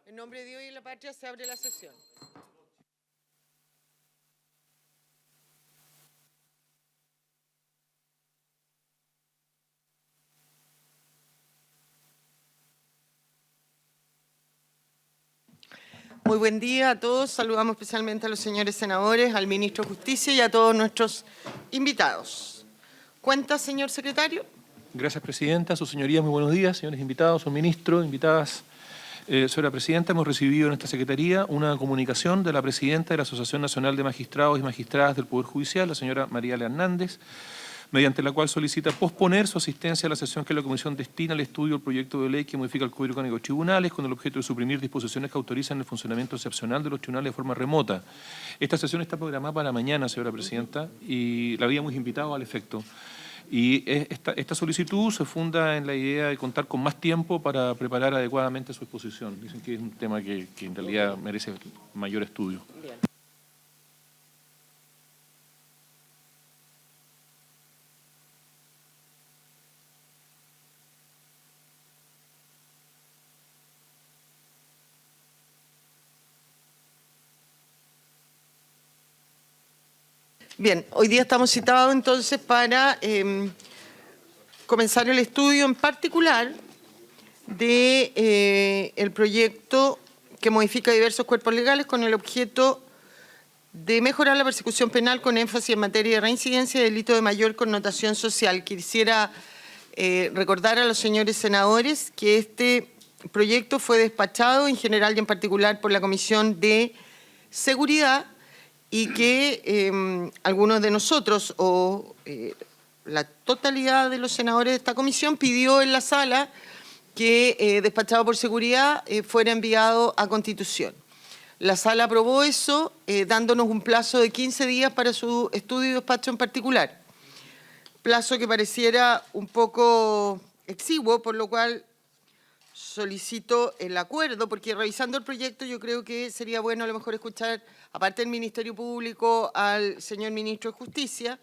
En nombre de Dios y de la patria se abre la sesión. Muy buen día a todos. Saludamos especialmente a los señores senadores, al ministro de Justicia y a todos nuestros invitados. ¿Cuenta, señor secretario? Gracias, presidenta. Sus señorías, muy buenos días. Señores invitados, su ministro, invitadas. Señora presidenta, hemos recibido en esta secretaría una comunicación de la presidenta de la Asociación Nacional de Magistrados y Magistradas del Poder Judicial, la señora María L. Hernández, mediante la cual solicita posponer su asistencia a la sesión que la Comisión destina al estudio del proyecto de ley que modifica el Código Orgánico de Tribunales con el objeto de suprimir disposiciones que autorizan el funcionamiento excepcional de los tribunales de forma remota. Esta sesión está programada para mañana, señora presidenta, y la habíamos invitado al efecto. Y esta solicitud se funda en la idea de contar con más tiempo para preparar adecuadamente su exposición. Dicen que es un tema que en realidad merece mayor estudio. Bien. Bien, hoy día estamos citados entonces para comenzar el estudio en particular de el proyecto que modifica diversos cuerpos legales con el objeto de mejorar la persecución penal con énfasis en materia de reincidencia y delito de mayor connotación social. Quisiera recordar a los señores senadores que este proyecto fue despachado en general y en particular por la Comisión de Seguridad y que algunos de nosotros o la totalidad de los senadores de esta comisión pidió en la sala que, despachado por seguridad, fuera enviado a Constitución. La sala aprobó eso, dándonos un plazo de 15 días para su estudio y despacho en particular. Plazo que pareciera un poco exiguo, por lo cual solicito el acuerdo, porque revisando el proyecto yo creo que sería bueno a lo mejor escuchar, aparte del Ministerio Público, al señor Ministro de Justicia,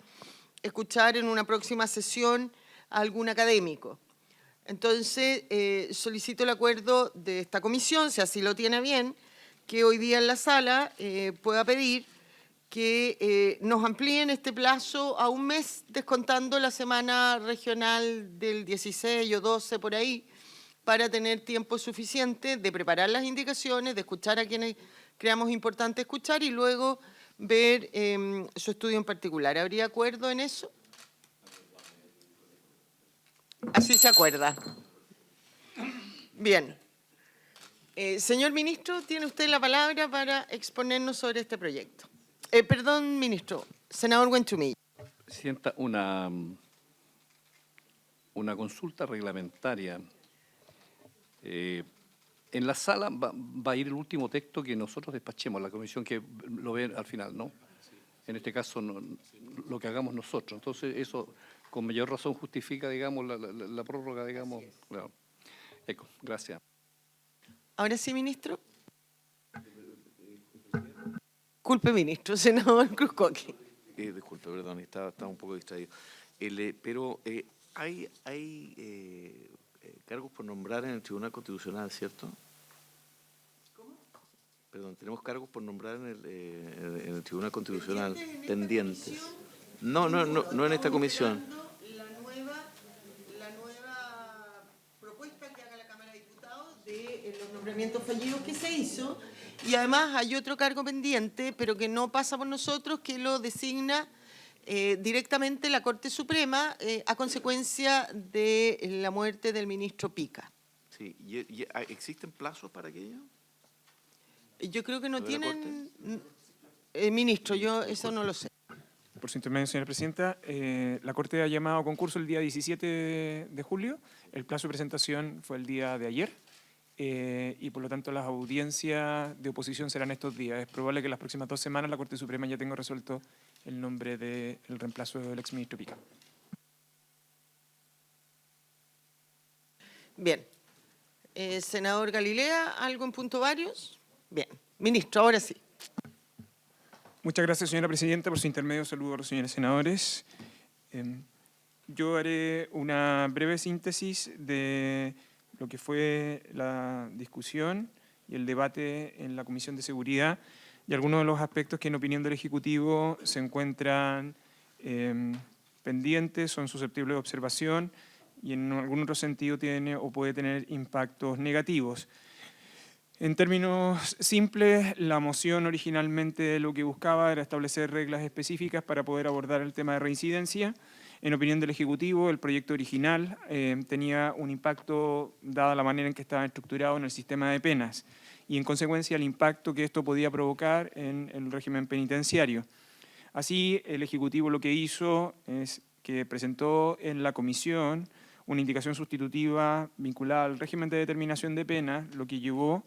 escuchar en una próxima sesión a algún académico. Entonces, solicito el acuerdo de esta comisión, si así lo tiene bien, que hoy día en la sala pueda pedir que nos amplíen este plazo a un mes, descontando la semana regional del 16 o 12 por ahí, para tener tiempo suficiente de preparar las indicaciones, de escuchar a quienes creamos importante escuchar y luego ver su estudio en particular. ¿Habría acuerdo en eso? Así se acuerda. Bien. Señor ministro, tiene usted la palabra para exponernos sobre este proyecto. Perdón, ministro. Senador Wenchumilla. Presidenta, una consulta reglamentaria. En la sala va a ir el último texto que nosotros despachemos, la comisión que lo ve al final, ¿no? En este caso, lo que hagamos nosotros. Entonces, eso con mayor razón justifica, digamos, la prórroga, digamos. Claro. Gracias. Ahora sí, ministro. Disculpe, ministro. Senador Cruzcoque. Disculpe, perdón, estaba un poco distraído. Pero hay cargos por nombrar en el Tribunal Constitucional, ¿cierto? ¿Cómo? Perdón, tenemos cargos por nombrar en el Tribunal Constitucional pendientes. No en esta comisión. La nueva propuesta que haga la Cámara de Diputados de los nombramientos fallidos que se hizo. Y además hay otro cargo pendiente, pero que no pasa por nosotros, que lo designa directamente la Corte Suprema a consecuencia de la muerte del ministro Pica. Sí, ¿existen plazos para aquello? Yo creo que no tienen... ministro, yo eso no lo sé. Por su intermedio, señora presidenta, la Corte ha llamado a concurso el día 17 de julio. El plazo de presentación fue el día de ayer. Y por lo tanto las audiencias de oposición serán estos días. Es probable que en las próximas 2 semanas la Corte Suprema ya tenga resuelto el nombre del reemplazo del exministro Pica. Bien. Senador Galilea, ¿algo en punto varios? Bien. Ministro, ahora sí. Muchas gracias, señora presidenta. Por su intermedio saludo a los señores senadores. Yo haré una breve síntesis de lo que fue la discusión y el debate en la Comisión de Seguridad, y algunos de los aspectos que en opinión del Ejecutivo se encuentran pendientes, son susceptibles de observación y en algún otro sentido tiene o puede tener impactos negativos. En términos simples, la moción originalmente lo que buscaba era establecer reglas específicas para poder abordar el tema de reincidencia. En opinión del Ejecutivo, el proyecto original tenía un impacto, dada la manera en que estaba estructurado en el sistema de penas, y en consecuencia el impacto que esto podía provocar en el régimen penitenciario. Así, el Ejecutivo lo que hizo es que presentó en la comisión una indicación sustitutiva vinculada al régimen de determinación de pena, lo que llevó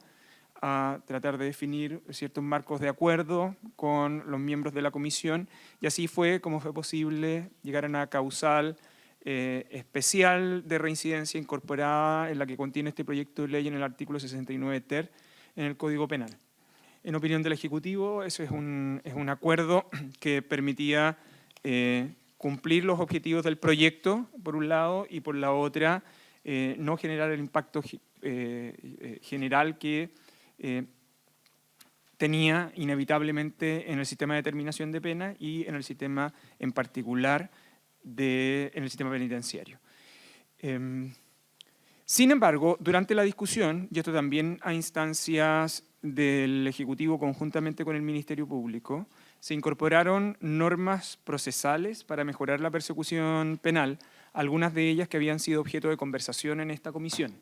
a tratar de definir ciertos marcos de acuerdo con los miembros de la comisión, y así fue como fue posible llegar a una causal especial de reincidencia incorporada en la que contiene este proyecto de ley en el artículo 69 ter en el Código Penal. En opinión del Ejecutivo, eso es un acuerdo que permitía cumplir los objetivos del proyecto, por un lado, y por la otra, no generar el impacto general que tenía inevitablemente en el sistema de determinación de pena y en el sistema en particular en el sistema penitenciario. Sin embargo, durante la discusión, y esto también a instancias del Ejecutivo conjuntamente con el Ministerio Público, se incorporaron normas procesales para mejorar la persecución penal, algunas de ellas que habían sido objeto de conversación en esta comisión.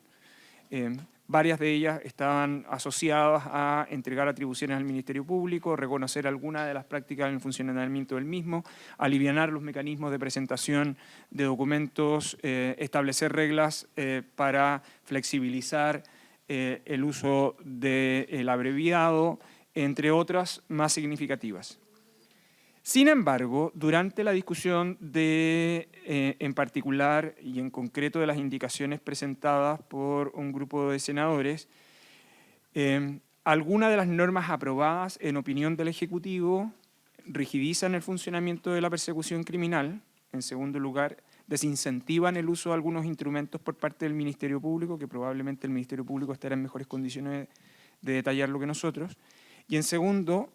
Varias de ellas estaban asociadas a entregar atribuciones al Ministerio Público, reconocer algunas de las prácticas en el funcionamiento del mismo, alivianar los mecanismos de presentación de documentos, establecer reglas para flexibilizar el uso del abreviado, entre otras más significativas. Sin embargo, durante la discusión en particular y en concreto de las indicaciones presentadas por un grupo de senadores, algunas de las normas aprobadas en opinión del Ejecutivo rigidizan el funcionamiento de la persecución criminal. En segundo lugar, desincentivan el uso de algunos instrumentos por parte del Ministerio Público, que probablemente el Ministerio Público estará en mejores condiciones de detallarlo que nosotros. Y en segundo,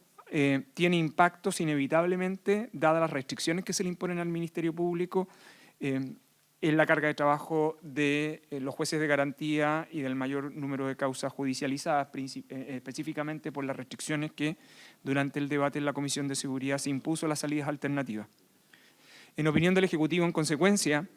tiene impactos inevitablemente, dadas las restricciones que se le imponen al Ministerio Público, en la carga de trabajo de los jueces de garantía y del mayor número de causas judicializadas, específicamente por las restricciones que durante el debate en la Comisión de Seguridad se impuso las salidas alternativas. En opinión del Ejecutivo, en consecuencia,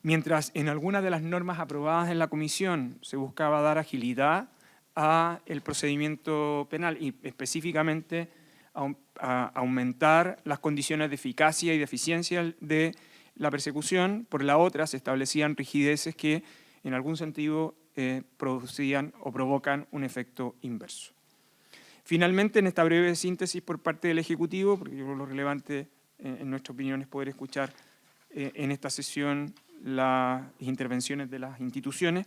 mientras en algunas de las normas aprobadas en la Comisión se buscaba dar agilidad a el procedimiento penal y específicamente a aumentar las condiciones de eficacia y de eficiencia de la persecución, por la otra se establecían rigideces que en algún sentido producían o provocan un efecto inverso. Finalmente, en esta breve síntesis por parte del Ejecutivo, porque yo creo que lo relevante en nuestra opinión es poder escuchar en esta sesión las intervenciones de las instituciones.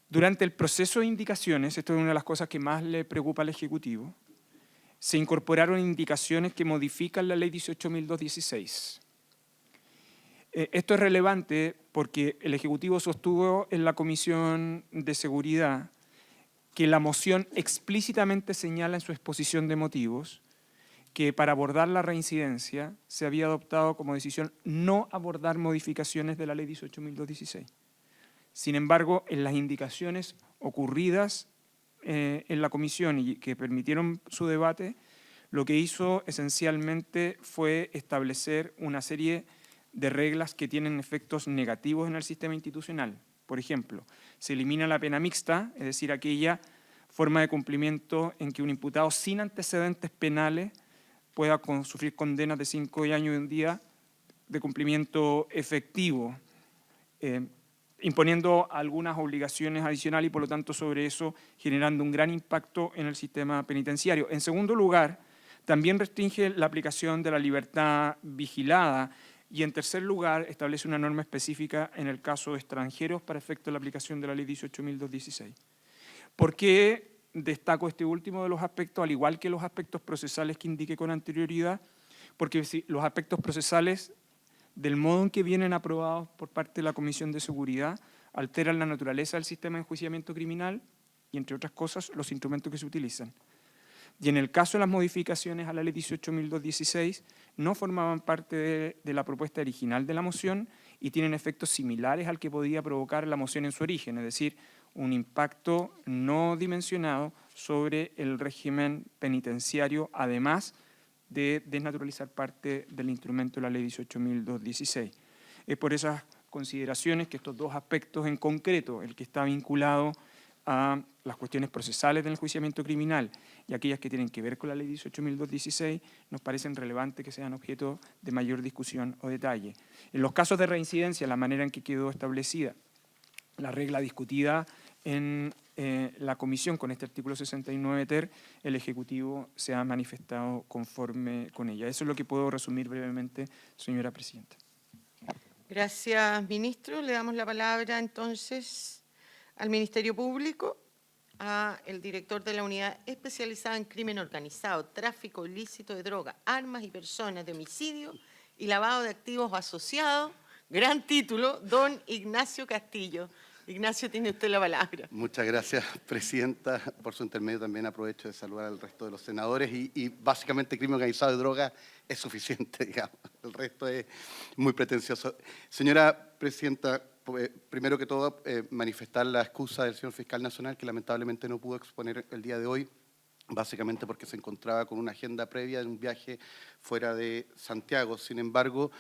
Durante el proceso de indicaciones, esto es una de las cosas que más le preocupa al Ejecutivo, se incorporaron indicaciones que modifican la Ley 18.216. Esto es relevante porque el Ejecutivo sostuvo en la Comisión de Seguridad que la moción explícitamente señala en su exposición de motivos que para abordar la reincidencia se había adoptado como decisión no abordar modificaciones de la Ley 18.216. Sin embargo, en las indicaciones ocurridas en la comisión y que permitieron su debate, lo que hizo esencialmente fue establecer una serie de reglas que tienen efectos negativos en el sistema institucional. Por ejemplo, se elimina la pena mixta, es decir, aquella forma de cumplimiento en que un imputado sin antecedentes penales pueda sufrir condenas de 5 años y un día de cumplimiento efectivo, imponiendo algunas obligaciones adicionales y por lo tanto sobre eso generando un gran impacto en el sistema penitenciario. En segundo lugar, también restringe la aplicación de la libertad vigilada y en tercer lugar establece una norma específica en el caso de extranjeros para efecto de la aplicación de la Ley 18.216. ¿Por qué destaco este último de los aspectos, al igual que los aspectos procesales que indiqué con anterioridad? Porque si los aspectos procesales, del modo en que vienen aprobados por parte de la Comisión de Seguridad, alteran la naturaleza del sistema de enjuiciamiento criminal y, entre otras cosas, los instrumentos que se utilizan. Y en el caso de las modificaciones a la Ley 18.216, no formaban parte de la propuesta original de la moción y tienen efectos similares al que podía provocar la moción en su origen, es decir, un impacto no dimensionado sobre el régimen penitenciario, además de desnaturalizar parte del instrumento de la Ley 18.216. Es por esas consideraciones que estos dos aspectos en concreto, el que está vinculado a las cuestiones procesales del enjuiciamiento criminal y aquellas que tienen que ver con la Ley 18.216, nos parecen relevantes que sean objeto de mayor discusión o detalle. En los casos de reincidencia, la manera en que quedó establecida la regla discutida en la comisión con este artículo 69 ter, el Ejecutivo se ha manifestado conforme con ella. Eso es lo que puedo resumir brevemente, señora presidenta. Gracias, ministro. Le damos la palabra entonces al Ministerio Público, al director de la Unidad Especializada en Crimen Organizado, Tráfico Ilícito de Drogas, Armas y Personas, de Homicidio y Lavado de Activos Asociados. Gran título, don Ignacio Castillo. Ignacio, tiene usted la palabra. Muchas gracias, presidenta. Por su intermedio también aprovecho de saludar al resto de los senadores y básicamente crimen organizado de drogas es suficiente, digamos. El resto es muy pretencioso. Señora presidenta, primero que todo manifestar la excusa del señor fiscal nacional que lamentablemente no pudo exponer el día de hoy, básicamente porque se encontraba con una agenda previa de un viaje fuera de Santiago. Sin embargo,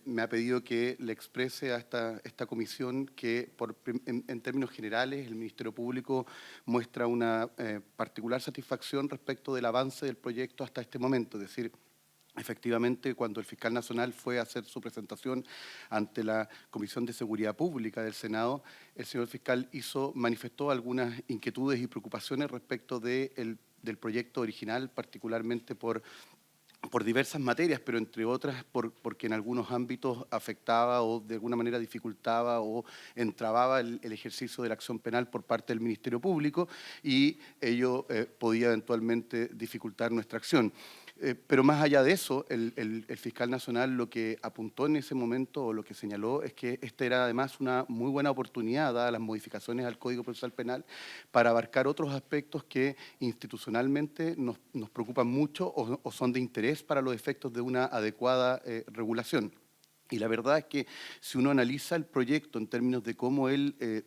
me ha pedido que le exprese a esta comisión que en términos generales el Ministerio Público muestra una particular satisfacción respecto del avance del proyecto hasta este momento, es decir, efectivamente, cuando el fiscal nacional fue a hacer su presentación ante la Comisión de Seguridad Pública del Senado, el señor fiscal manifestó algunas inquietudes y preocupaciones respecto del proyecto original, particularmente por diversas materias, pero entre otras porque en algunos ámbitos afectaba o de alguna manera dificultaba o entrababa el ejercicio de la acción penal por parte del Ministerio Público y ello podía eventualmente dificultar nuestra acción. Pero más allá de eso, el fiscal nacional lo que apuntó en ese momento o lo que señaló es que esta era además una muy buena oportunidad, dadas las modificaciones al Código Procesal Penal, para abarcar otros aspectos que institucionalmente nos preocupan mucho o son de interés para los efectos de una adecuada regulación. Y la verdad es que si uno analiza el proyecto en términos de cómo él,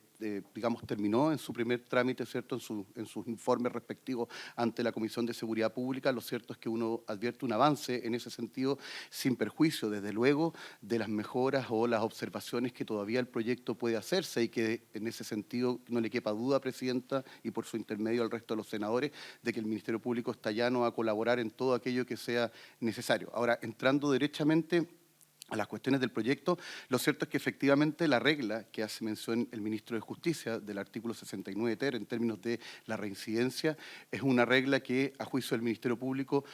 digamos, terminó en su primer trámite, ¿cierto?, en sus informes respectivos ante la Comisión de Seguridad Pública, lo cierto es que uno advierte un avance en ese sentido, sin perjuicio, desde luego, de las mejoras o las observaciones que todavía el proyecto puede hacerse y que en ese sentido no le quepa duda, presidenta, y por su intermedio al resto de los senadores, de que el Ministerio Público está llano a colaborar en todo aquello que sea necesario. Ahora, entrando derechamente a las cuestiones del proyecto, lo cierto es que efectivamente la regla que hace mención el ministro de Justicia del artículo 69 ter en términos de la reincidencia es una regla que a juicio del Ministerio Público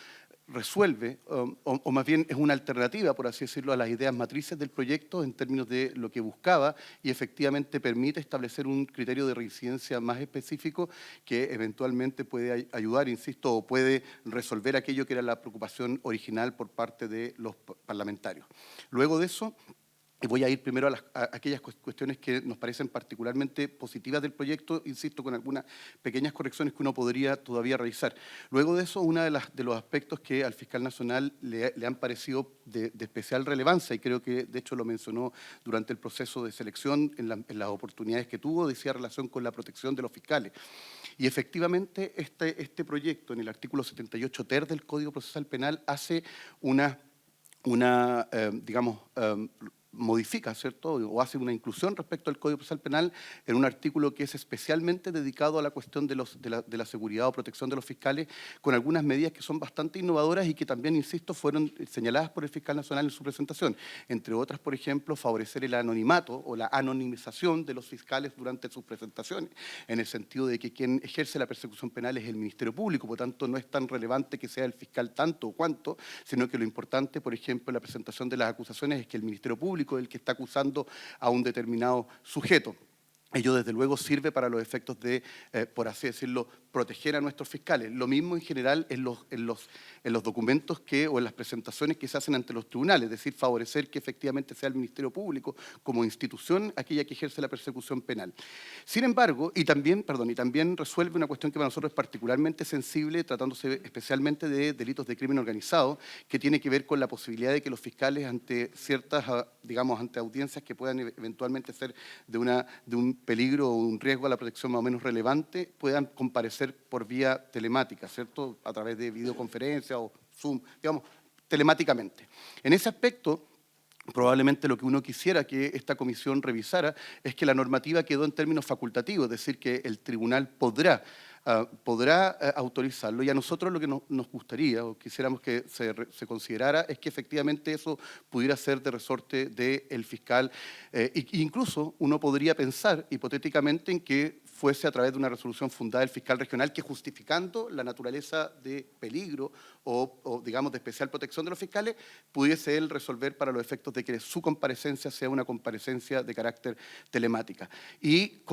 resuelve, o más bien es una alternativa, por así decirlo, a las ideas matrices del proyecto en términos de lo que buscaba y efectivamente permite establecer un criterio de reincidencia más específico que eventualmente puede ayudar, insisto, o puede resolver aquello que era la preocupación original por parte de los parlamentarios. Luego de eso, y voy a ir primero a aquellas cuestiones que nos parecen particularmente positivas del proyecto, insisto, con algunas pequeñas correcciones que uno podría todavía realizar. Luego de eso, uno de los aspectos que al fiscal nacional le han parecido de especial relevancia, y creo que de hecho lo mencionó durante el proceso de selección en las oportunidades que tuvo, decía relación con la protección de los fiscales. Y efectivamente este proyecto en el artículo 78 ter del Código Procesal Penal hace modifica, ¿cierto?, o hace una inclusión respecto al Código Procesal Penal en un artículo que es especialmente dedicado a la cuestión de la seguridad o protección de los fiscales, con algunas medidas que son bastante innovadoras y que también, insisto, fueron señaladas por el fiscal nacional en su presentación. Entre otras, por ejemplo, favorecer el anonimato o la anonimización de los fiscales durante sus presentaciones, en el sentido de que quien ejerce la persecución penal es el Ministerio Público, por tanto no es tan relevante que sea el fiscal tanto o cuanto, sino que lo importante, por ejemplo, en la presentación de las acusaciones es que el Ministerio Público el que está acusando a un determinado sujeto. ello desde luego sirve para los efectos de, por así decirlo, proteger a nuestros fiscales. Lo mismo en general en los documentos o en las presentaciones que se hacen ante los tribunales, es decir, favorecer que efectivamente sea el Ministerio Público como institución aquella que ejerce la persecución penal. Sin embargo, y también resuelve una cuestión que para nosotros es particularmente sensible, tratándose especialmente de delitos de crimen organizado, que tiene que ver con la posibilidad de que los fiscales ante ciertas, digamos, ante audiencias que puedan eventualmente ser de un peligro o un riesgo a la protección más o menos relevante, puedan comparecer por vía telemática, ¿cierto? A través de videoconferencia o Zoom, digamos, telemáticamente. En ese aspecto, probablemente lo que uno quisiera que esta comisión revisara es que la normativa quedó en términos facultativos, es decir, que el tribunal podrá autorizarlo, y a nosotros lo que nos gustaría o quisiéramos que se considerara es que efectivamente eso pudiera ser de resorte del fiscal. Incluso uno podría pensar hipotéticamente en que fuese a través de una resolución fundada del fiscal regional que, justificando la naturaleza de peligro o digamos de especial protección de los fiscales, pudiese él resolver para los efectos de que su comparecencia sea una comparecencia de carácter telemática. Y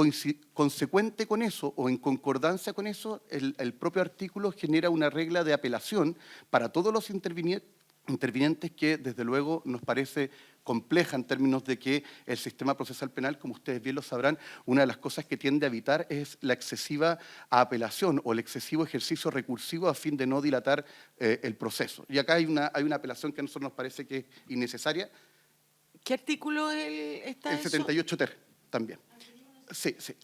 consecuente con eso o en concordancia con eso, el propio artículo genera una regla de apelación para todos los intervinientes que desde luego nos parece compleja en términos de que el sistema procesal penal, como ustedes bien lo sabrán, una de las cosas que tiende a evitar es la excesiva apelación o el excesivo ejercicio recursivo a fin de no dilatar el proceso. Y acá hay una apelación que a nosotros nos parece que es innecesaria. ¿Qué artículo está El eso? 78 ter también. Sí, sí.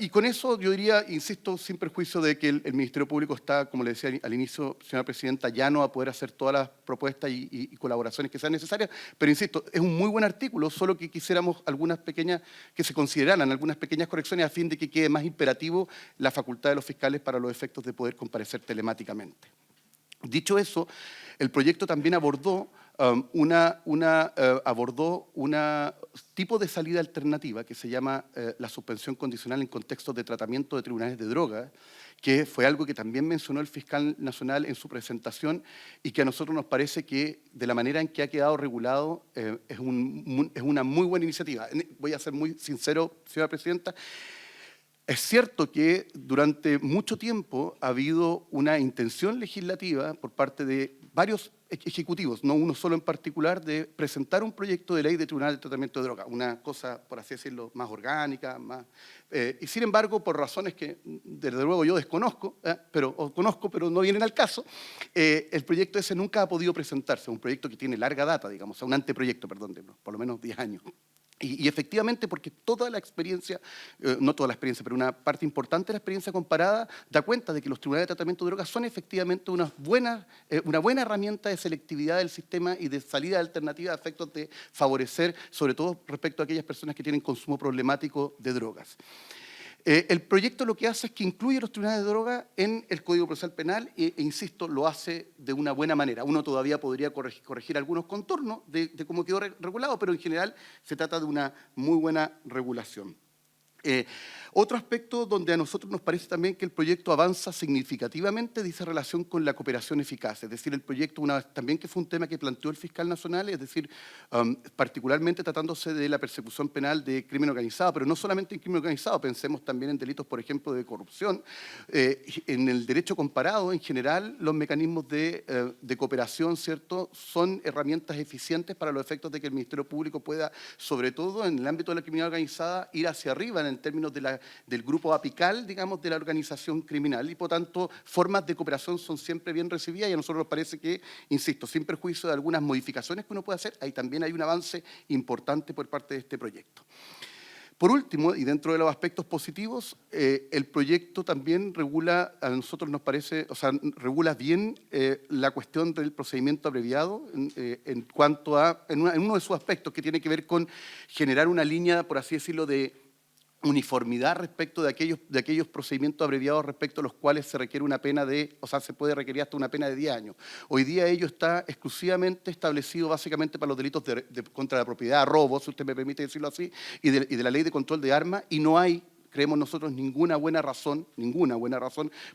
Y con eso yo diría, insisto, sin perjuicio de que el Ministerio Público está, como le decía al inicio, señora Presidenta, llano a poder hacer todas las propuestas y colaboraciones que sean necesarias, pero insisto, es un muy buen artículo, solo que quisiéramos que se consideraran algunas pequeñas correcciones a fin de que quede más imperativo la facultad de los fiscales para los efectos de poder comparecer telemáticamente. Dicho eso, el proyecto también abordó un tipo de salida alternativa que se llama la suspensión condicional en contextos de tratamiento de tribunales de drogas, que fue algo que también mencionó el fiscal nacional en su presentación y que a nosotros nos parece que de la manera en que ha quedado regulado es una muy buena iniciativa. Voy a ser muy sincero, señora Presidenta. Es cierto que durante mucho tiempo ha habido una intención legislativa por parte de varios ejecutivos, no uno solo en particular, de presentar un proyecto de ley de tribunal de tratamiento de drogas, una cosa, por así decirlo, más orgánica, y sin embargo, por razones que desde luego yo desconozco, pero no vienen al caso, el proyecto ese nunca ha podido presentarse, un proyecto que tiene larga data, digamos, un anteproyecto, perdón, de por lo menos 10 años. Y efectivamente, porque toda la experiencia, no toda la experiencia, pero una parte importante de la experiencia comparada da cuenta de que los tribunales de tratamiento de drogas son efectivamente una buena herramienta de selectividad del sistema y de salida alternativa a efectos de favorecer, sobre todo respecto a aquellas personas que tienen consumo problemático de drogas. El proyecto lo que hace es que incluye los tribunales de droga en el Código Procesal Penal e insisto, lo hace de una buena manera. Uno todavía podría corregir algunos contornos de cómo quedó regulado, pero en general se trata de una muy buena regulación. Otro aspecto donde a nosotros nos parece también que el proyecto avanza significativamente dice relación con la cooperación eficaz, es decir, el proyecto también que fue un tema que planteó el fiscal nacional, es decir, particularmente tratándose de la persecución penal de crimen organizado, pero no solamente en crimen organizado, pensemos también en delitos, por ejemplo, de corrupción. En el derecho comparado, en general, los mecanismos de cooperación, ¿cierto?, son herramientas eficientes para los efectos de que el Ministerio Público pueda, sobre todo en el ámbito de la criminalidad organizada, ir hacia arriba en términos del grupo apical, digamos, de la organización criminal, y por tanto formas de cooperación son siempre bien recibidas y a nosotros nos parece que, insisto, sin perjuicio de algunas modificaciones que uno puede hacer, ahí también hay un avance importante por parte de este proyecto. Por último, y dentro de los aspectos positivos, el proyecto también regula, a nosotros nos parece, o sea, regula bien la cuestión del procedimiento abreviado en cuanto a, en uno de sus aspectos que tiene que ver con generar una línea, por así decirlo, de uniformidad respecto de aquellos procedimientos abreviados respecto a los cuales se requiere una pena se puede requerir hasta una pena de 10 años. Hoy día ello está exclusivamente establecido básicamente para los delitos contra la propiedad, robo, si usted me permite decirlo así, y de la ley de control de armas, y no hay creemos nosotros, ninguna buena razón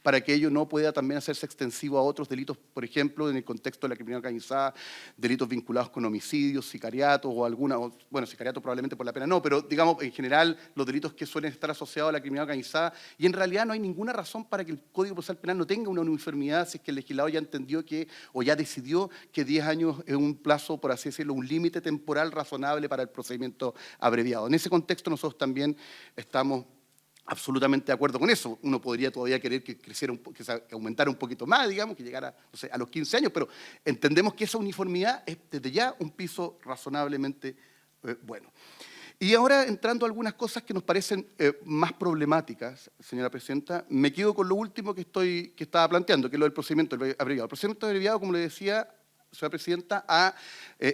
para que ello no pueda también hacerse extensivo a otros delitos, por ejemplo, en el contexto de la criminalidad organizada, delitos vinculados con homicidios, sicariatos o alguna, bueno, sicariato probablemente por la pena no, pero digamos en general los delitos que suelen estar asociados a la criminalidad organizada, y en realidad no hay ninguna razón para que el Código Procesal Penal no tenga una uniformidad si es que el legislador ya entendió que, o ya decidió que 10 años es un plazo, por así decirlo, un límite temporal razonable para el procedimiento abreviado. En ese contexto nosotros también estamos absolutamente de acuerdo con eso. Uno podría todavía querer que creciera, que aumentara un poquito más, digamos, que llegara, no sé, a los 15 años, pero entendemos que esa uniformidad es desde ya un piso razonablemente bueno. Y ahora, entrando a algunas cosas que nos parecen más problemáticas, señora presidenta, me quedo con lo último que estaba planteando, que es lo del procedimiento abreviado. El procedimiento abreviado, como le decía, señora presidenta, ha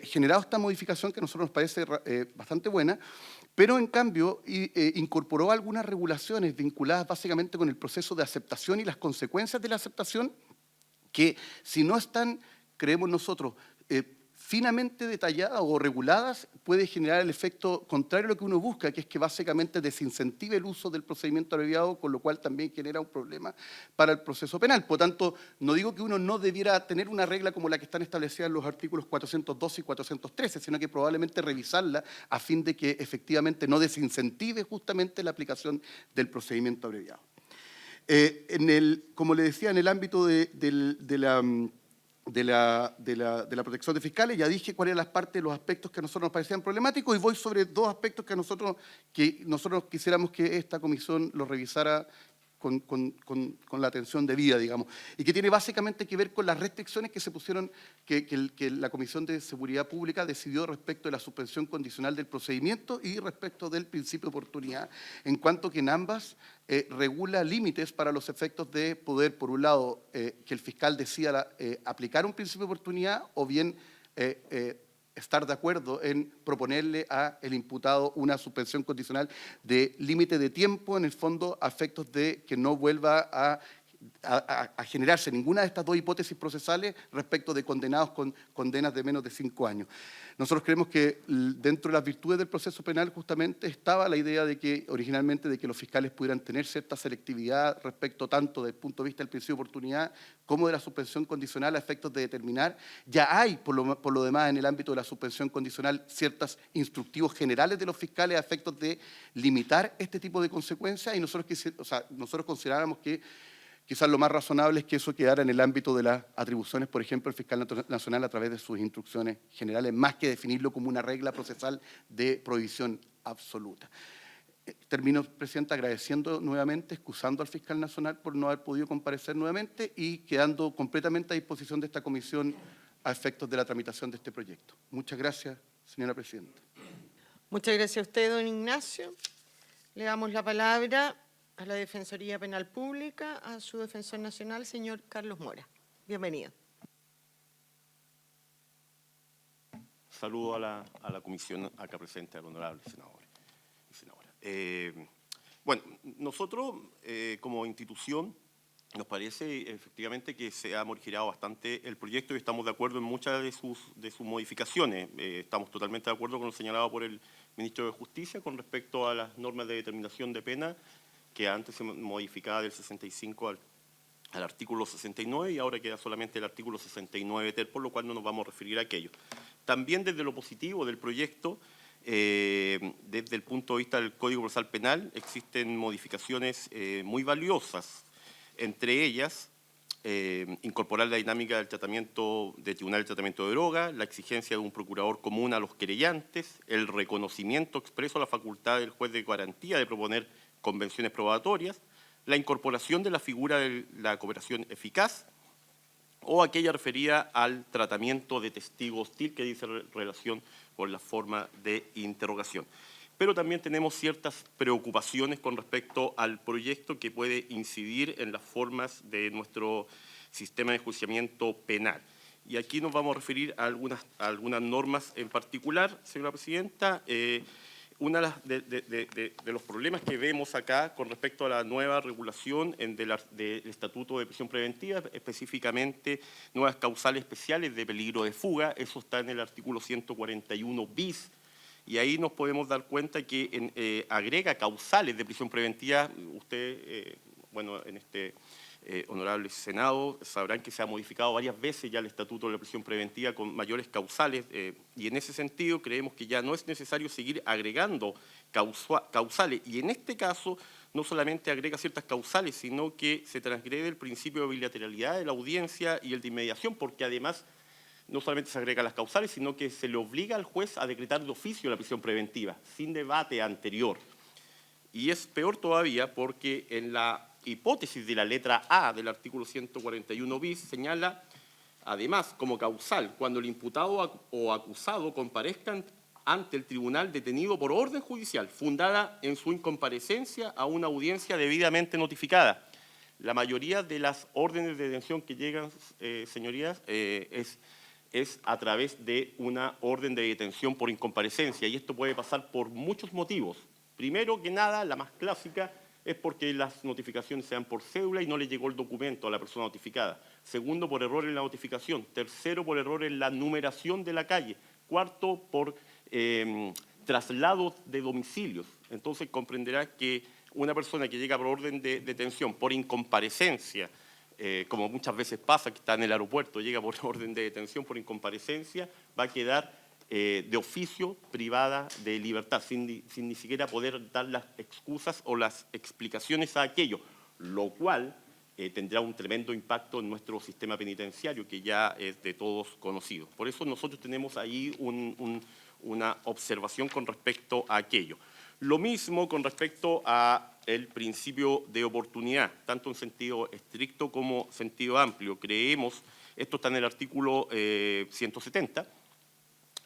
generado esta modificación que a nosotros nos parece bastante buena, pero en cambio incorporó algunas regulaciones vinculadas básicamente con el proceso de aceptación y las consecuencias de la aceptación, que si no están, creemos nosotros, finamente detalladas o reguladas, puede generar el efecto contrario a lo que uno busca, que es que básicamente desincentive el uso del procedimiento abreviado, con lo cual también genera un problema para el proceso penal. Por tanto, no digo que uno no debiera tener una regla como la que están establecidas en los artículos 412 y 413, sino que probablemente revisarla a fin de que efectivamente no desincentive justamente la aplicación del procedimiento abreviado. Como le decía, en el ámbito de la protección de fiscales, ya dije cuáles eran las partes, los aspectos que a nosotros nos parecían problemáticos, y voy sobre dos aspectos que nosotros quisiéramos que esta comisión lo revisara con la atención debida, digamos, y que tiene básicamente que ver con las restricciones que se pusieron, que la Comisión de Seguridad Pública decidió respecto de la suspensión condicional del procedimiento y respecto del principio de oportunidad, en cuanto que en ambas regula límites para los efectos de poder, por un lado, que el fiscal decida aplicar un principio de oportunidad o bien estar de acuerdo en proponerle al imputado una suspensión condicional de límite de tiempo, en el fondo, a efectos de que no vuelva a generarse ninguna de estas dos hipótesis procesales respecto de condenados con condenas de menos de 5 años. Nosotros creemos que dentro de las virtudes del proceso penal justamente estaba la idea de que, originalmente, de que los fiscales pudieran tener cierta selectividad respecto tanto del punto de vista del principio de oportunidad como de la suspensión condicional a efectos de determinar. Ya hay, por lo demás, en el ámbito de la suspensión condicional, ciertos instructivos generales de los fiscales a efectos de limitar este tipo de consecuencias, y nosotros consideráramos que quizás lo más razonable es que eso quedara en el ámbito de las atribuciones, por ejemplo, del fiscal nacional a través de sus instrucciones generales, más que definirlo como una regla procesal de prohibición absoluta. Termino, Presidenta, agradeciendo nuevamente, excusando al fiscal nacional por no haber podido comparecer nuevamente y quedando completamente a disposición de esta comisión a efectos de la tramitación de este proyecto. Muchas gracias, señora Presidenta. Muchas gracias a usted, don Ignacio. Le damos la palabra a la Defensoría Penal Pública, a su defensor nacional, señor Carlos Mora. Bienvenido. Saludo a la comisión acá presente, al honorable senador y senadora. Bueno, nosotros como institución nos parece efectivamente que se ha morigerado bastante el proyecto y estamos de acuerdo en muchas de sus modificaciones. Estamos totalmente de acuerdo con lo señalado por el ministro de Justicia con respecto a las normas de determinación de pena, que antes se modificaba del 65 al artículo 69 y ahora queda solamente el artículo 69 ter, por lo cual no nos vamos a referir a aquello. También desde lo positivo del proyecto, desde el punto de vista del Código Procesal Penal, existen modificaciones muy valiosas, entre ellas incorporar la dinámica del tratamiento de tribunal de tratamiento de droga, la exigencia de un procurador común a los querellantes, el reconocimiento expreso a la facultad del juez de garantía de proponer convenciones probatorias, la incorporación de la figura de la cooperación eficaz o aquella referida al tratamiento de testigo hostil que dice relación con la forma de interrogación. Pero también tenemos ciertas preocupaciones con respecto al proyecto que puede incidir en las formas de nuestro sistema de enjuiciamiento penal. Y aquí nos vamos a referir a algunas normas en particular, señora presidenta. Uno de los problemas que vemos acá con respecto a la nueva regulación del Estatuto de Prisión Preventiva, específicamente nuevas causales especiales de peligro de fuga, eso está en el artículo 141 bis, y ahí nos podemos dar cuenta que agrega causales de prisión preventiva. Usted, bueno, en este honorable Senado, sabrán que se ha modificado varias veces ya el Estatuto de la Prisión Preventiva con mayores causales, y en ese sentido creemos que ya no es necesario seguir agregando causales, y en este caso no solamente agrega ciertas causales, sino que se transgrede el principio de bilateralidad de la audiencia y el de inmediación, porque además no solamente se agrega las causales, sino que se le obliga al juez a decretar de oficio la prisión preventiva, sin debate anterior. Y es peor todavía porque en la hipótesis de la letra A del artículo 141 bis señala, además, como causal, cuando el imputado o acusado comparezcan ante el tribunal detenido por orden judicial, fundada en su incomparecencia a una audiencia debidamente notificada. La mayoría de las órdenes de detención que llegan, señorías, es a través de una orden de detención por incomparecencia, y esto puede pasar por muchos motivos. Primero que nada, la más clásica es porque las notificaciones se dan por cédula y no le llegó el documento a la persona notificada. Segundo, por error en la notificación. Tercero, por error en la numeración de la calle. Cuarto, por traslado de domicilios. Entonces comprenderá que una persona que llega por orden de detención, por incomparecencia, como muchas veces pasa, que está en el aeropuerto, llega por orden de detención por incomparecencia, va a quedar de oficio privada de libertad, sin ni siquiera poder dar las excusas o las explicaciones a aquello, lo cual tendrá un tremendo impacto en nuestro sistema penitenciario, que ya es de todos conocido. Por eso nosotros tenemos ahí una observación con respecto a aquello. Lo mismo con respecto al principio de oportunidad, tanto en sentido estricto como sentido amplio. Creemos, esto está en el artículo 170,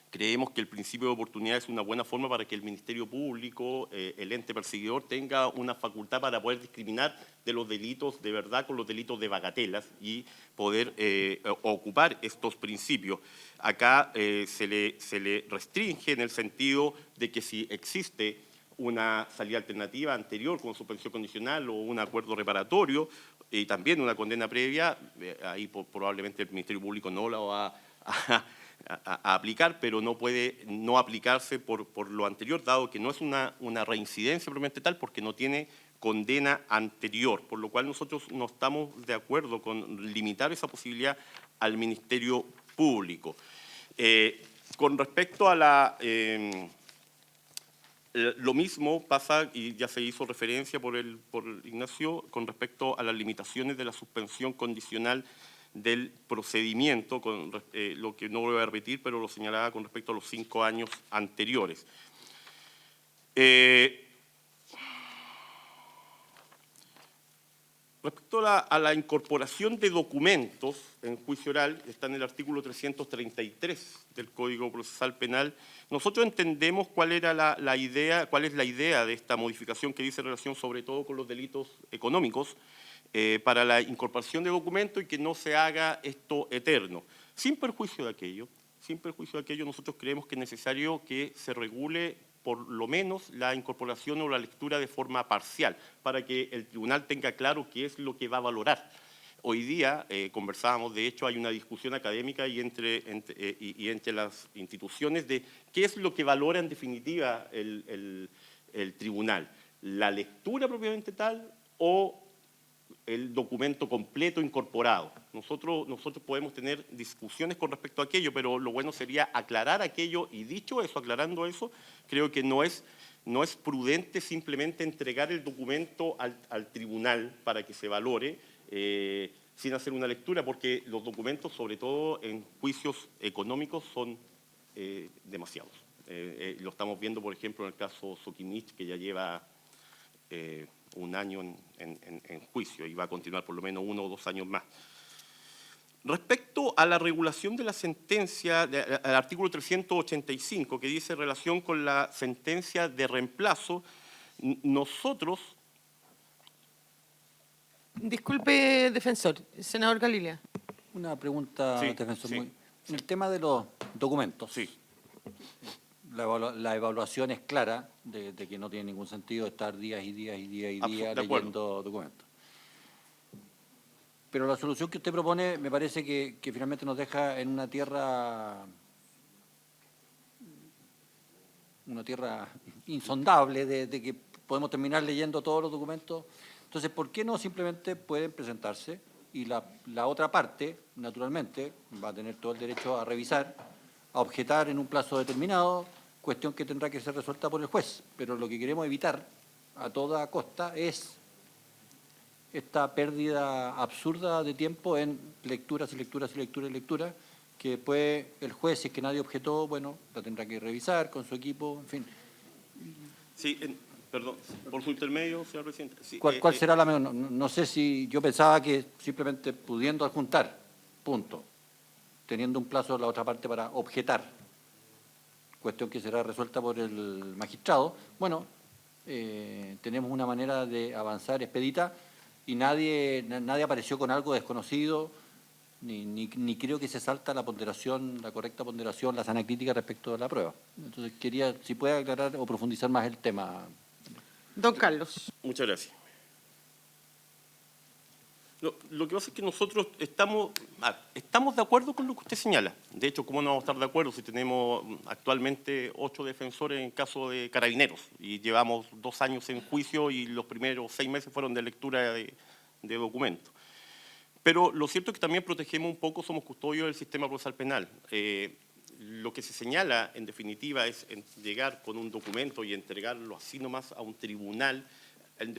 creemos que el principio de oportunidad es una buena forma para que el Ministerio Público, el ente perseguidor, tenga una facultad para poder discriminar de los delitos de verdad con los delitos de bagatelas y poder ocupar estos principios. Acá se le restringe en el sentido de que si existe una salida alternativa anterior con suspensión condicional o un acuerdo reparatorio y también una condena previa, ahí probablemente el Ministerio Público no la va a aplicar, pero no puede no aplicarse por lo anterior, dado que no es una reincidencia propiamente tal, porque no tiene condena anterior, por lo cual nosotros no estamos de acuerdo con limitar esa posibilidad al Ministerio Público. Con respecto a lo mismo pasa, y ya se hizo referencia por Ignacio, con respecto a las limitaciones de la suspensión condicional del procedimiento, lo que no voy a repetir, pero lo señalaba con respecto a los 5 años anteriores. Respecto a la incorporación de documentos en juicio oral, está en el artículo 333 del Código Procesal Penal. Nosotros entendemos cuál es la idea de esta modificación, que dice relación sobre todo con los delitos económicos, para la incorporación de documentos y que no se haga esto eterno. Sin perjuicio de aquello, nosotros creemos que es necesario que se regule por lo menos la incorporación o la lectura de forma parcial, para que el tribunal tenga claro qué es lo que va a valorar. Hoy día, conversábamos, de hecho hay una discusión académica y entre las instituciones de qué es lo que valora en definitiva el tribunal, la lectura propiamente tal o el documento completo incorporado. Nosotros podemos tener discusiones con respecto a aquello, pero lo bueno sería aclarar aquello, y dicho eso, aclarando eso, creo que no es prudente simplemente entregar el documento al tribunal para que se valore sin hacer una lectura, porque los documentos, sobre todo en juicios económicos, son demasiados. Lo estamos viendo, por ejemplo, en el caso Soquimich, que ya lleva un año en juicio y va a continuar por lo menos 1 o 2 años más. Respecto a la regulación de la sentencia, al artículo 385, que dice relación con la sentencia de reemplazo, nosotros... Disculpe, defensor. Senador Galilea. Una pregunta, Sí, defensor. sí. En el tema de los documentos. Sí. La evaluación es clara de que no tiene ningún sentido estar días y días de acuerdo. leyendo documentos. Pero la solución que usted propone me parece que finalmente nos deja en una tierra una tierra insondable de que podemos terminar leyendo todos los documentos. Entonces, ¿por qué no simplemente pueden presentarse? Y la otra parte, naturalmente, va a tener todo el derecho a revisar, a objetar en un plazo determinado, cuestión que tendrá que ser resuelta por el juez. Pero lo que queremos evitar a toda costa es esta pérdida absurda de tiempo en lecturas y lecturas y lecturas y lecturas, que después el juez, si es que nadie objetó, bueno, la tendrá que revisar con su equipo, en fin. Sí, perdón, por su intermedio, señor presidente. Sí, ¿Cuál será la mejor? No sé si yo pensaba que simplemente pudiendo adjuntar, punto, teniendo un plazo de la otra parte para objetar, cuestión que será resuelta por el magistrado, bueno, tenemos una manera de avanzar expedita y nadie apareció con algo desconocido, ni creo que se salta la ponderación, la correcta ponderación, la sana crítica respecto de la prueba. Entonces quería, si puede aclarar o profundizar más el tema. Don Carlos. Muchas gracias. Lo que pasa es que nosotros estamos de acuerdo con lo que usted señala. De hecho, ¿cómo no vamos a estar de acuerdo si tenemos actualmente 8 defensores en caso de Carabineros y llevamos 2 años en juicio y los primeros 6 meses fueron de lectura de documentos? Pero lo cierto es que también protegemos un poco, somos custodios del sistema procesal penal. Lo que se señala, en definitiva, es llegar con un documento y entregarlo así nomás a un tribunal. En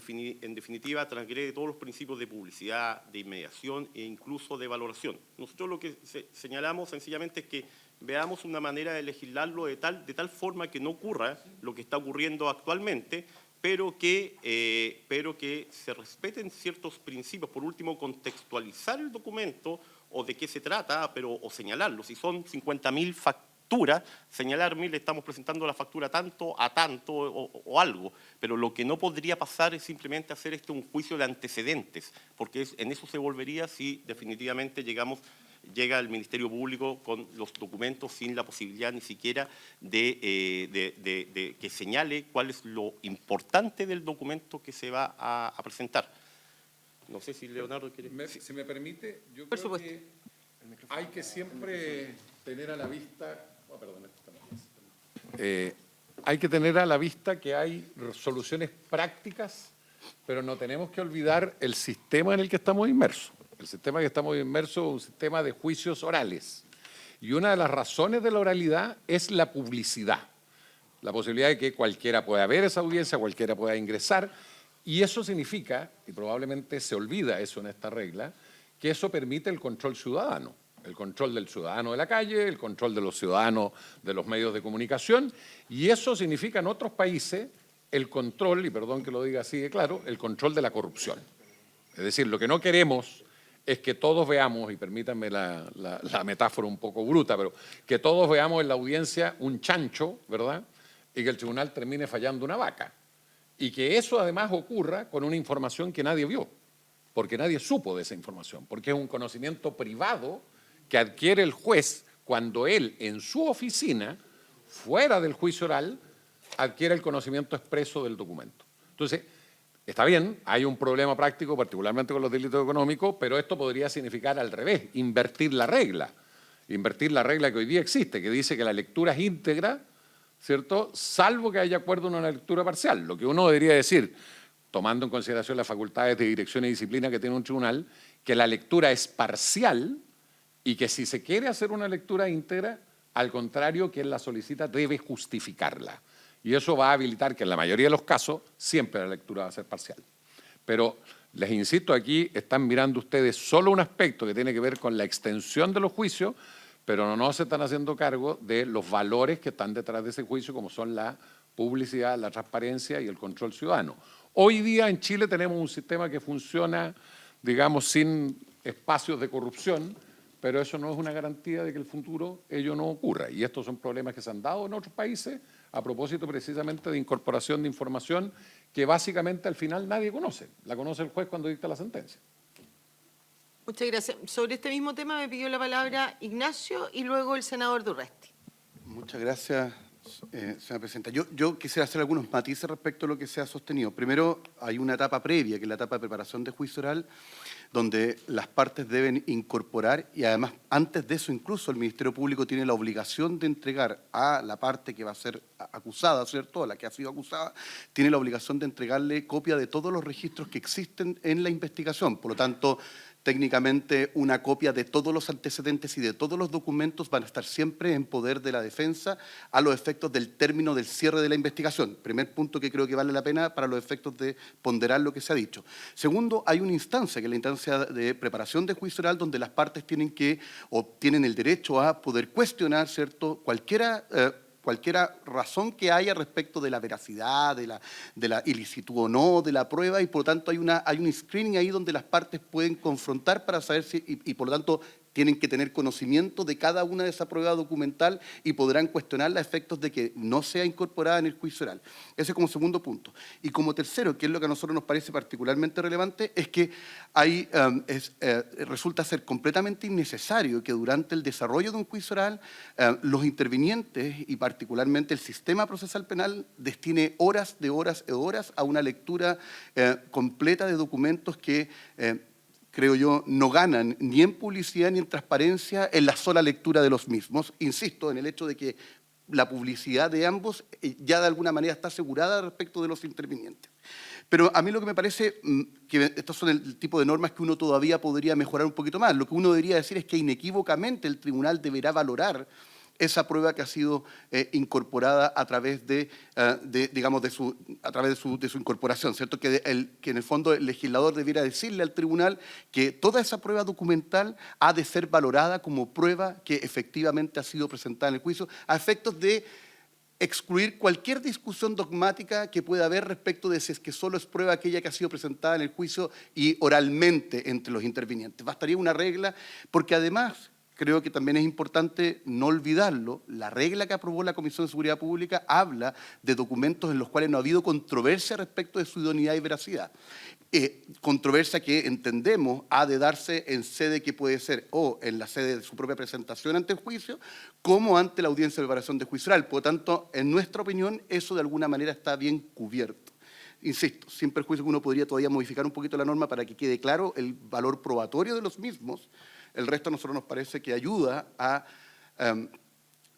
definitiva, transgrede todos los principios de publicidad, de inmediación e incluso de valoración. Nosotros lo que señalamos sencillamente es que veamos una manera de legislarlo de tal forma que no ocurra lo que está ocurriendo actualmente, pero que se respeten ciertos principios. Por último, contextualizar el documento o de qué se trata, o señalarlo. Si son 50.000 facturas, señalar, mire, estamos presentando la factura tanto a tanto o algo. Pero lo que no podría pasar es simplemente hacer un juicio de antecedentes, porque en eso se volvería si definitivamente llega el Ministerio Público con los documentos sin la posibilidad ni siquiera de que señale cuál es lo importante del documento que se va a presentar. No sé si Leonardo quiere... Si me permite, yo Por creo supuesto. que hay que siempre tener a la vista... hay que tener a la vista que hay soluciones prácticas, pero no tenemos que olvidar el sistema en el que estamos inmersos. El sistema en el que estamos inmersos es un sistema de juicios orales. Y una de las razones de la oralidad es la publicidad. La posibilidad de que cualquiera pueda ver esa audiencia, cualquiera pueda ingresar. Y eso significa, y probablemente se olvida eso en esta regla, que eso permite el control ciudadano. El control del ciudadano de la calle, el control de los ciudadanos de los medios de comunicación. Y eso significa en otros países el control, y perdón que lo diga así de claro, el control de la corrupción. Es decir, lo que no queremos es que todos veamos, y permítanme la metáfora un poco bruta, pero que todos veamos en la audiencia un chancho, ¿verdad? Y que el tribunal termine fallando una vaca. Y que eso además ocurra con una información que nadie vio, porque nadie supo de esa información, porque es un conocimiento privado que adquiere el juez cuando él, en su oficina, fuera del juicio oral, adquiere el conocimiento expreso del documento. Entonces, está bien, hay un problema práctico, particularmente con los delitos económicos, pero esto podría significar al revés, invertir la regla que hoy día existe, que dice que la lectura es íntegra, ¿cierto?, salvo que haya acuerdo en una lectura parcial. Lo que uno debería decir, tomando en consideración las facultades de dirección y disciplina que tiene un tribunal, que la lectura es parcial y que si se quiere hacer una lectura íntegra, al contrario, quien la solicita debe justificarla. Y eso va a habilitar que en la mayoría de los casos siempre la lectura va a ser parcial. Pero les insisto, aquí están mirando ustedes solo un aspecto que tiene que ver con la extensión de los juicios, pero no se están haciendo cargo de los valores que están detrás de ese juicio, como son la publicidad, la transparencia y el control ciudadano. Hoy día en Chile tenemos un sistema que funciona, digamos, sin espacios de corrupción, pero eso no es una garantía de que en el futuro ello no ocurra. Y estos son problemas que se han dado en otros países a propósito precisamente de incorporación de información que básicamente al final nadie conoce. La conoce el juez cuando dicta la sentencia. Muchas gracias. Sobre este mismo tema me pidió la palabra Ignacio y luego el senador Durresti. Muchas gracias, Señora Presidenta, yo quisiera hacer algunos matices respecto a lo que se ha sostenido. Primero, hay una etapa previa, que es la etapa de preparación de juicio oral, donde las partes deben incorporar, y además, antes de eso incluso, el Ministerio Público tiene la obligación de entregar a la parte que va a ser acusada, ¿cierto?, a la que ha sido acusada, tiene la obligación de entregarle copia de todos los registros que existen en la investigación. Por lo tanto, técnicamente una copia de todos los antecedentes y de todos los documentos van a estar siempre en poder de la defensa a los efectos del término del cierre de la investigación. Primer punto que creo que vale la pena para los efectos de ponderar lo que se ha dicho. Segundo, hay una instancia, que es la instancia de preparación de juicio oral, donde las partes tienen el derecho a poder cuestionar, ¿cierto?, cualquiera razón que haya respecto de la veracidad, de la ilicitud o no de la prueba, y por lo tanto hay un screening ahí donde las partes pueden confrontar para saber si, y por lo tanto tienen que tener conocimiento de cada una de esa prueba documental y podrán cuestionarla a efectos de que no sea incorporada en el juicio oral. Ese como segundo punto. Y como tercero, que es lo que a nosotros nos parece particularmente relevante, es que resulta ser completamente innecesario que durante el desarrollo de un juicio oral los intervinientes y particularmente el sistema procesal penal destine horas de horas de horas a una lectura completa de documentos que creo yo, no ganan ni en publicidad ni en transparencia en la sola lectura de los mismos. Insisto en el hecho de que la publicidad de ambos ya de alguna manera está asegurada respecto de los intervinientes. Pero a mí lo que me parece que estos son el tipo de normas que uno todavía podría mejorar un poquito más. Lo que uno debería decir es que inequívocamente el tribunal deberá valorar esa prueba que ha sido incorporada a través de su incorporación, ¿cierto? Que en el fondo el legislador debiera decirle al tribunal que toda esa prueba documental ha de ser valorada como prueba que efectivamente ha sido presentada en el juicio, a efectos de excluir cualquier discusión dogmática que pueda haber respecto de si es que solo es prueba aquella que ha sido presentada en el juicio y oralmente entre los intervinientes. Bastaría una regla, porque además creo que también es importante no olvidarlo, la regla que aprobó la Comisión de Seguridad Pública habla de documentos en los cuales no ha habido controversia respecto de su idoneidad y veracidad. Controversia que entendemos ha de darse en sede que puede ser o en la sede de su propia presentación ante el juicio, como ante la audiencia de preparación de juicio oral. Por lo tanto, en nuestra opinión, eso de alguna manera está bien cubierto. Insisto, sin perjuicio que uno podría todavía modificar un poquito la norma para que quede claro el valor probatorio de los mismos. El resto a nosotros nos parece que ayuda a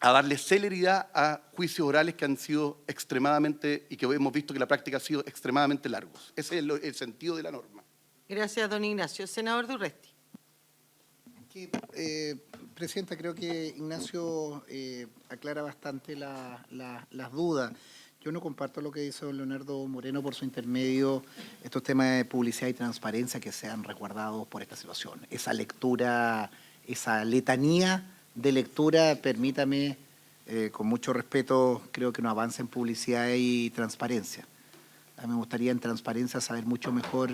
darle celeridad a juicios orales que han sido extremadamente, y que hemos visto que la práctica ha sido extremadamente largos. Ese es el sentido de la norma. Gracias, don Ignacio. Senador Durresti. Presidenta, creo que Ignacio aclara bastante las dudas. Yo no comparto lo que dice don Leonardo Moreno por su intermedio, estos temas de publicidad y transparencia que sean resguardados por esta situación. Esa lectura, esa letanía de lectura, permítame, con mucho respeto, creo que no avance en publicidad y transparencia. A mí me gustaría en transparencia saber mucho mejor,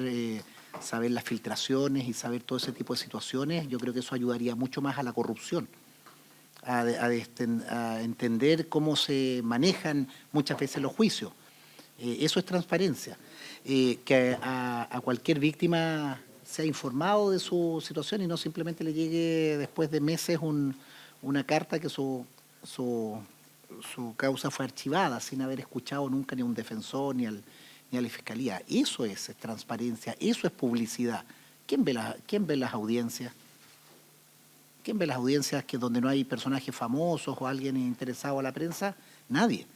saber las filtraciones y saber todo ese tipo de situaciones. Yo creo que eso ayudaría mucho más a la corrupción. A entender cómo se manejan muchas veces los juicios. Eso es transparencia. Que a cualquier víctima sea informado de su situación y no simplemente le llegue después de meses una carta que su causa fue archivada sin haber escuchado nunca ni a un defensor ni a la fiscalía. Eso es transparencia, eso es publicidad. ¿Quién ve las audiencias? ¿Quién ve las audiencias donde no hay personajes famosos o alguien interesado a la prensa? Nadie.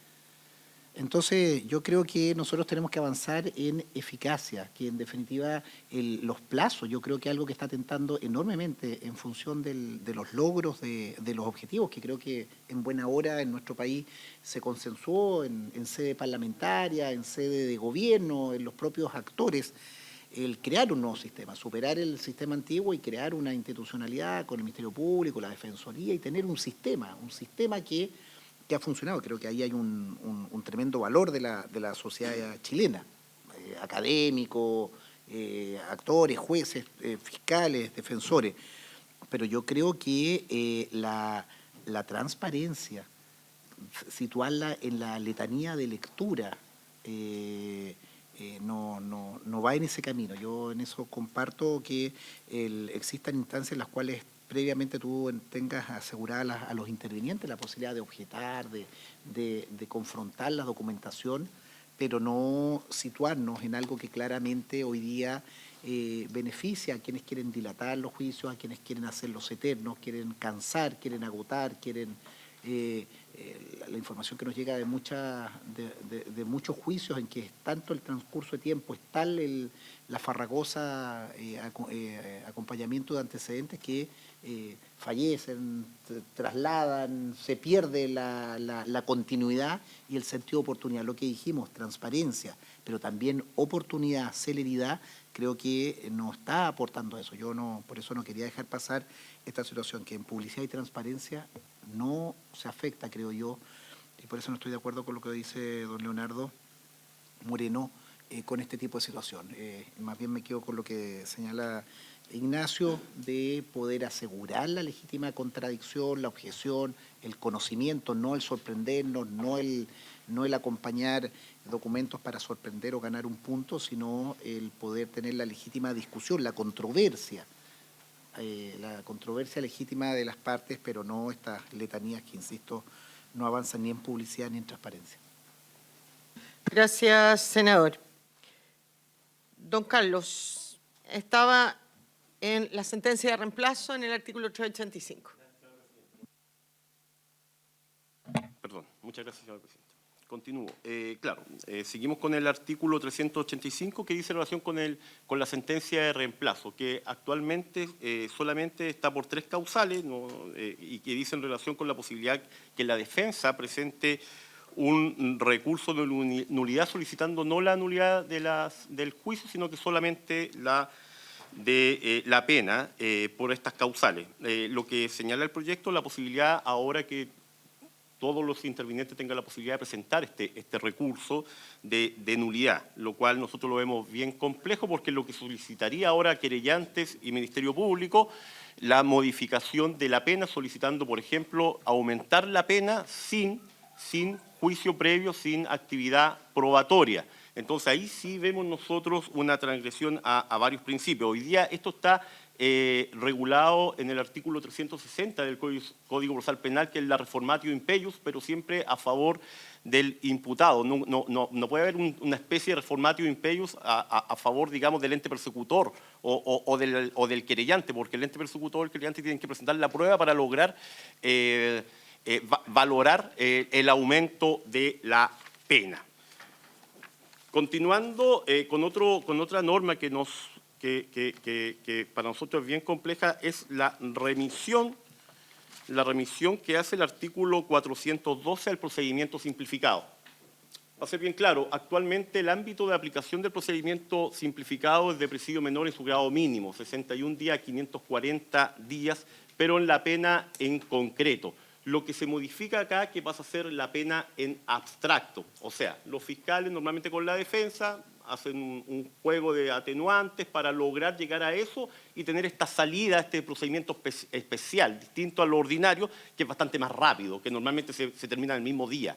Entonces, yo creo que nosotros tenemos que avanzar en eficacia, que en definitiva los plazos, yo creo que es algo que está atentando enormemente en función de los logros, de los objetivos, que creo que en buena hora en nuestro país se consensuó en sede parlamentaria, en sede de gobierno, en los propios actores, el crear un nuevo sistema, superar el sistema antiguo y crear una institucionalidad con el Ministerio Público, la Defensoría y tener un sistema que ha funcionado. Creo que ahí hay un tremendo valor de la sociedad chilena, académicos, actores, jueces, fiscales, defensores. Pero yo creo que la transparencia, situarla en la letanía de lectura, no va en ese camino. Yo en eso comparto que existan instancias en las cuales previamente tú tengas asegurada a los intervinientes la posibilidad de objetar, de confrontar la documentación, pero no situarnos en algo que claramente hoy día beneficia a quienes quieren dilatar los juicios, a quienes quieren hacerlos eternos, quieren cansar, quieren agotar, quieren... la información que nos llega de muchos juicios en que es tanto el transcurso de tiempo, es tal la farragosa acompañamiento de antecedentes que fallecen, trasladan, se pierde la continuidad y el sentido de oportunidad. Lo que dijimos, transparencia, pero también oportunidad, celeridad, creo que nos está aportando eso. Por eso no quería dejar pasar esta situación, que en publicidad y transparencia no se afecta, creo yo, y por eso no estoy de acuerdo con lo que dice don Leonardo Moreno con este tipo de situación. Más bien me quedo con lo que señala Ignacio, de poder asegurar la legítima contradicción, la objeción, el conocimiento, no el sorprendernos, no el acompañar documentos para sorprender o ganar un punto, sino el poder tener la legítima discusión, la controversia legítima de las partes, pero no estas letanías que, insisto, no avanzan ni en publicidad ni en transparencia. Gracias, senador. Don Carlos, estaba en la sentencia de reemplazo en el artículo 385. Perdón, muchas gracias, señor presidente. Continúo. Seguimos con el artículo 385 que dice en relación con la sentencia de reemplazo, que actualmente solamente está por 3 causales y que dice en relación con la posibilidad que la defensa presente un recurso de nulidad solicitando no la nulidad del juicio, sino que solamente la de la pena por estas causales. Lo que señala el proyecto, la posibilidad ahora que todos los intervinientes tengan la posibilidad de presentar este recurso de nulidad, lo cual nosotros lo vemos bien complejo porque lo que solicitaría ahora querellantes y Ministerio Público, la modificación de la pena, solicitando, por ejemplo, aumentar la pena sin juicio previo, sin actividad probatoria. Entonces ahí sí vemos nosotros una transgresión a varios principios. Hoy día esto está regulado en el artículo 360 del Código Procesal Penal, que es la reformatio impeius, pero siempre a favor del imputado. No puede haber una especie de reformatio impeius a favor, digamos, del ente persecutor o del querellante, porque el ente persecutor o el querellante tienen que presentar la prueba para lograr valorar el aumento de la pena. Continuando con otra norma que para nosotros es bien compleja, es la remisión que hace el artículo 412 al procedimiento simplificado. Va a ser bien claro, actualmente el ámbito de aplicación del procedimiento simplificado es de presidio menor en su grado mínimo, 61 días a 540 días, pero en la pena en concreto. Lo que se modifica acá, que pasa a ser la pena en abstracto. O sea, los fiscales normalmente con la defensa hacen un juego de atenuantes para lograr llegar a eso y tener esta salida, este procedimiento especial, distinto a lo ordinario, que es bastante más rápido, que normalmente se termina el mismo día.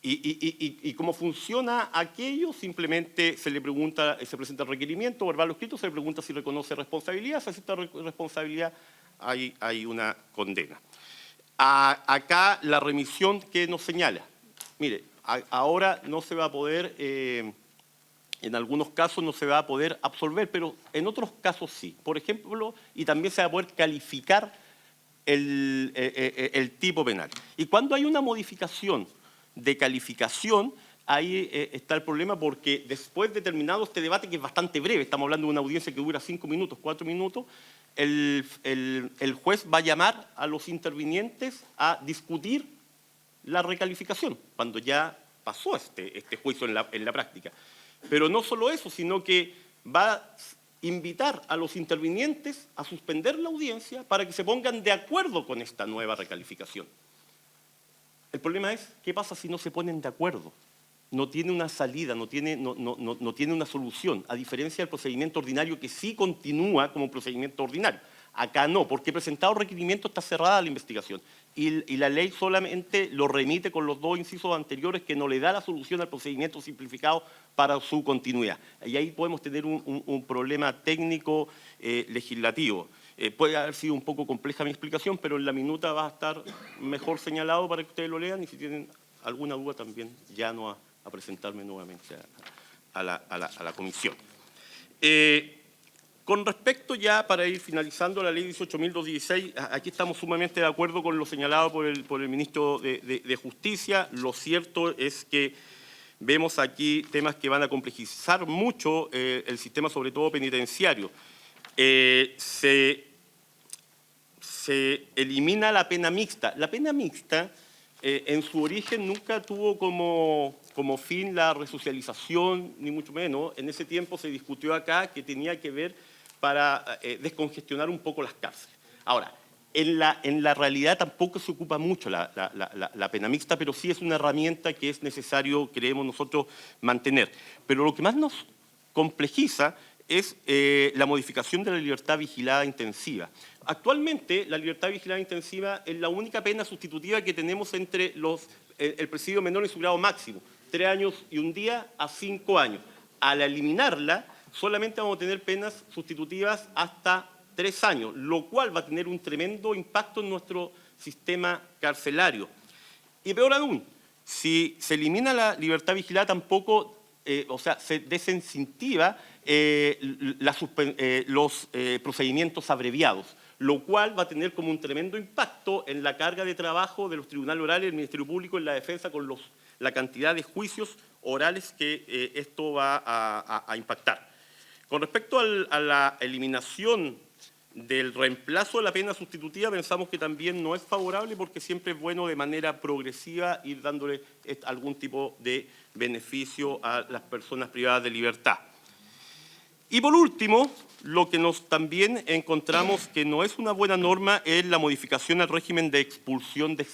Y cómo funciona aquello, simplemente se le pregunta, se presenta el requerimiento verbal o escrito, se le pregunta si reconoce responsabilidad, si acepta responsabilidad, hay una condena. Acá la remisión que nos señala. Mire, ahora no se va a poder, en algunos casos no se va a poder absolver, pero en otros casos sí. Por ejemplo, y también se va a poder calificar el tipo penal. Y cuando hay una modificación de calificación, ahí está el problema, porque después de terminado este debate, que es bastante breve, estamos hablando de una audiencia que dura 5 minutos, 4 minutos, el juez va a llamar a los intervinientes a discutir la recalificación, cuando ya pasó este juicio en la práctica. Pero no solo eso, sino que va a invitar a los intervinientes a suspender la audiencia para que se pongan de acuerdo con esta nueva recalificación. El problema es, ¿qué pasa si no se ponen de acuerdo? No tiene una salida, no tiene una solución, a diferencia del procedimiento ordinario que sí continúa como procedimiento ordinario. Acá no, porque presentado requerimiento está cerrada la investigación y la ley solamente lo remite con los 2 incisos anteriores, que no le da la solución al procedimiento simplificado para su continuidad. Y ahí podemos tener un problema técnico legislativo. Puede haber sido un poco compleja mi explicación, pero en la minuta va a estar mejor señalado para que ustedes lo lean y si tienen alguna duda también llano a presentarme nuevamente a la comisión. Con respecto ya, para ir finalizando, la ley 18.216, aquí estamos sumamente de acuerdo con lo señalado por el ministro de Justicia. Lo cierto es que vemos aquí temas que van a complejizar mucho el sistema, sobre todo penitenciario. Se elimina la pena mixta. La pena mixta, en su origen, nunca tuvo como fin la resocialización, ni mucho menos. En ese tiempo se discutió acá que tenía que ver para descongestionar un poco las cárceles. Ahora, en la realidad tampoco se ocupa mucho la pena mixta, pero sí es una herramienta que es necesario, creemos nosotros, mantener. Pero lo que más nos complejiza es la modificación de la libertad vigilada intensiva. Actualmente, la libertad vigilada intensiva es la única pena sustitutiva que tenemos entre el presidio menor y su grado máximo, 3 años y 1 día a 5 años. Al eliminarla, solamente vamos a tener penas sustitutivas hasta 3 años, lo cual va a tener un tremendo impacto en nuestro sistema carcelario. Y peor aún, si se elimina la libertad vigilada, tampoco, se desincentiva los procedimientos abreviados, lo cual va a tener como un tremendo impacto en la carga de trabajo de los tribunales orales, del Ministerio Público, en la defensa, con la cantidad de juicios orales que esto va a impactar. Con respecto a la eliminación del reemplazo de la pena sustitutiva, pensamos que también no es favorable porque siempre es bueno de manera progresiva ir dándole algún tipo de beneficio a las personas privadas de libertad. Y por último, lo que también encontramos que no es una buena norma es la modificación al régimen de expulsión de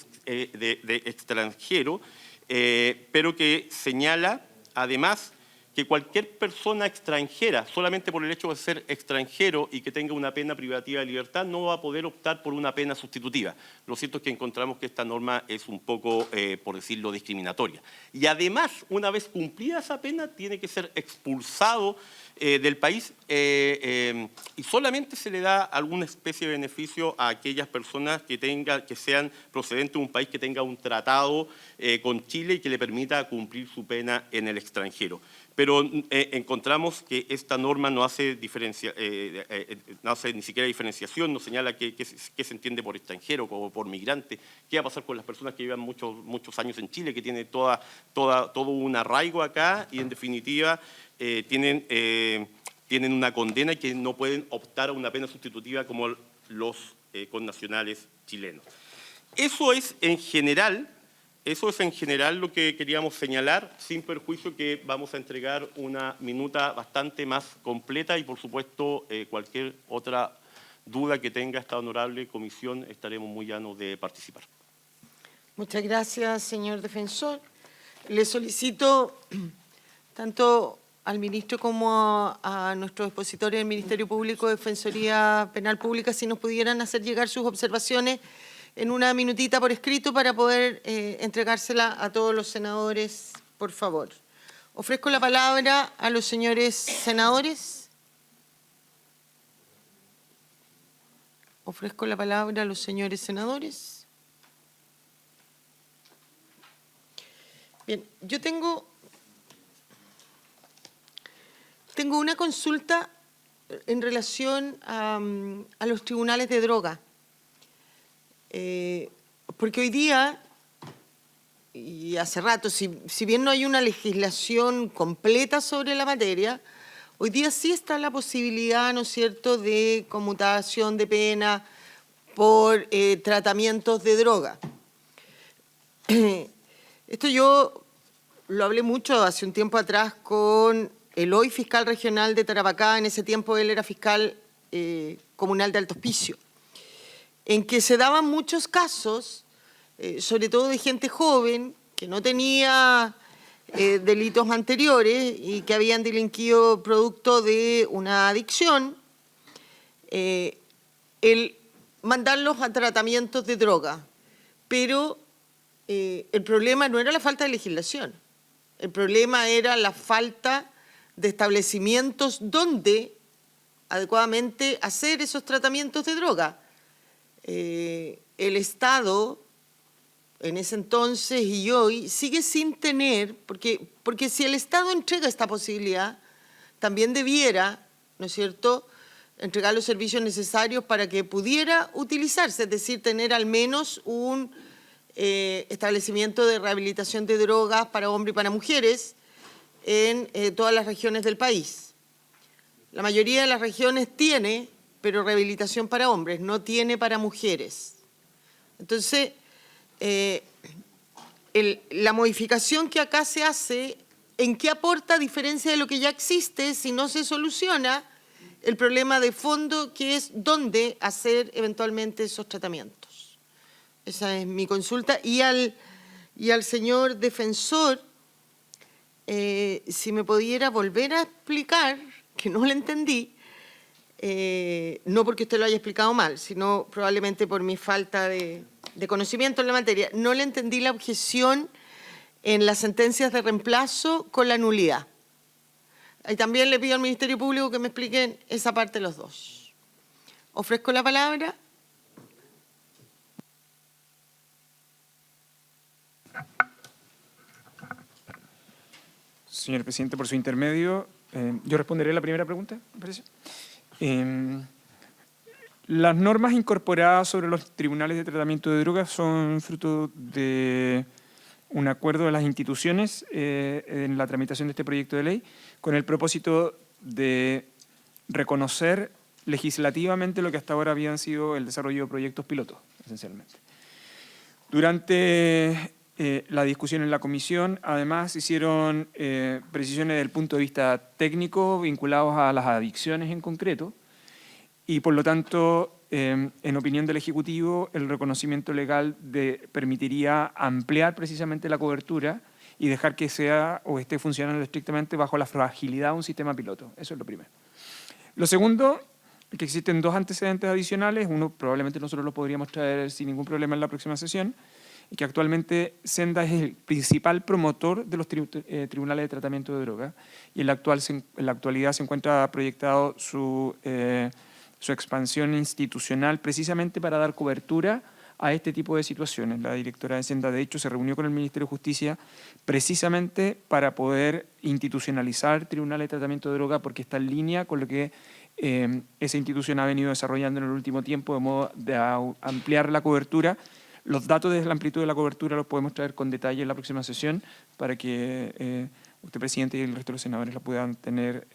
extranjero, pero que señala además que cualquier persona extranjera, solamente por el hecho de ser extranjero y que tenga una pena privativa de libertad, no va a poder optar por una pena sustitutiva. Lo cierto es que encontramos que esta norma es un poco, por decirlo, discriminatoria. Y además, una vez cumplida esa pena, tiene que ser expulsado del país y solamente se le da alguna especie de beneficio a aquellas personas que sean procedentes de un país que tenga un tratado con Chile y que le permita cumplir su pena en el extranjero. Pero encontramos que esta norma no hace ni siquiera diferenciación, no señala qué se entiende por extranjero o por migrante, qué va a pasar con las personas que llevan muchos años en Chile, que tienen todo un arraigo acá y en definitiva tienen una condena y que no pueden optar a una pena sustitutiva como los connacionales chilenos. Eso es en general lo que queríamos señalar, sin perjuicio que vamos a entregar una minuta bastante más completa y, por supuesto, cualquier otra duda que tenga esta honorable comisión, estaremos muy llanos de participar. Muchas gracias, señor defensor. Le solicito tanto al ministro como a nuestros expositores del Ministerio Público, Defensoría Penal Pública, si nos pudieran hacer llegar sus observaciones en una minutita por escrito para poder entregársela a todos los senadores, por favor. Ofrezco la palabra a los señores senadores. Ofrezco la palabra a los señores senadores. Bien, yo tengo una consulta en relación a los tribunales de droga. Porque hoy día, y hace rato, si bien no hay una legislación completa sobre la materia, hoy día sí está la posibilidad, ¿no es cierto?, de conmutación de pena por tratamientos de droga. Esto yo lo hablé mucho hace un tiempo atrás con el hoy fiscal regional de Tarapacá. En ese tiempo él era fiscal comunal de Alto Hospicio, en que se daban muchos casos, sobre todo de gente joven, que no tenía delitos anteriores y que habían delinquido producto de una adicción, el mandarlos a tratamientos de droga. Pero el problema no era la falta de legislación, el problema era la falta de establecimientos donde adecuadamente hacer esos tratamientos de droga. El Estado, en ese entonces y hoy, sigue sin tener, porque si el Estado entrega esta posibilidad, también debiera, ¿no es cierto?, entregar los servicios necesarios para que pudiera utilizarse, es decir, tener al menos un establecimiento de rehabilitación de drogas para hombres y para mujeres en todas las regiones del país. La mayoría de las regiones tiene, pero rehabilitación para hombres, no tiene para mujeres. Entonces, la modificación que acá se hace, ¿en qué aporta a diferencia de lo que ya existe si no se soluciona el problema de fondo, que es dónde hacer eventualmente esos tratamientos? Esa es mi consulta. Y al señor defensor, si me pudiera volver a explicar, que no le entendí, no porque usted lo haya explicado mal, sino probablemente por mi falta de conocimiento en la materia, no le entendí la objeción en las sentencias de reemplazo con la nulidad. Y también le pido al Ministerio Público que me expliquen esa parte de los dos. Ofrezco la palabra. Señor presidente, por su intermedio, yo responderé la primera pregunta, me parece. Las normas incorporadas sobre los tribunales de tratamiento de drogas son fruto de un acuerdo de las instituciones en la tramitación de este proyecto de ley con el propósito de reconocer legislativamente lo que hasta ahora habían sido el desarrollo de proyectos pilotos, esencialmente. Durante la discusión en la comisión, además, se hicieron precisiones desde el punto de vista técnico vinculados a las adicciones en concreto y, por lo tanto, en opinión del Ejecutivo, el reconocimiento legal permitiría ampliar precisamente la cobertura y dejar que sea o esté funcionando estrictamente bajo la fragilidad de un sistema piloto. Eso es lo primero. Lo segundo, que existen dos antecedentes adicionales. Uno probablemente nosotros lo podríamos traer sin ningún problema en la próxima sesión, y que actualmente Senda es el principal promotor de los tribunales de tratamiento de drogas y en la actualidad se encuentra proyectado su expansión institucional precisamente para dar cobertura a este tipo de situaciones. La directora de Senda, de hecho, se reunió con el Ministerio de Justicia precisamente para poder institucionalizar tribunales de tratamiento de droga, porque está en línea con lo que esa institución ha venido desarrollando en el último tiempo de modo de ampliar la cobertura. Los datos de la amplitud de la cobertura los podemos traer con detalle en la próxima sesión para que usted, presidente, y el resto de los senadores la puedan tener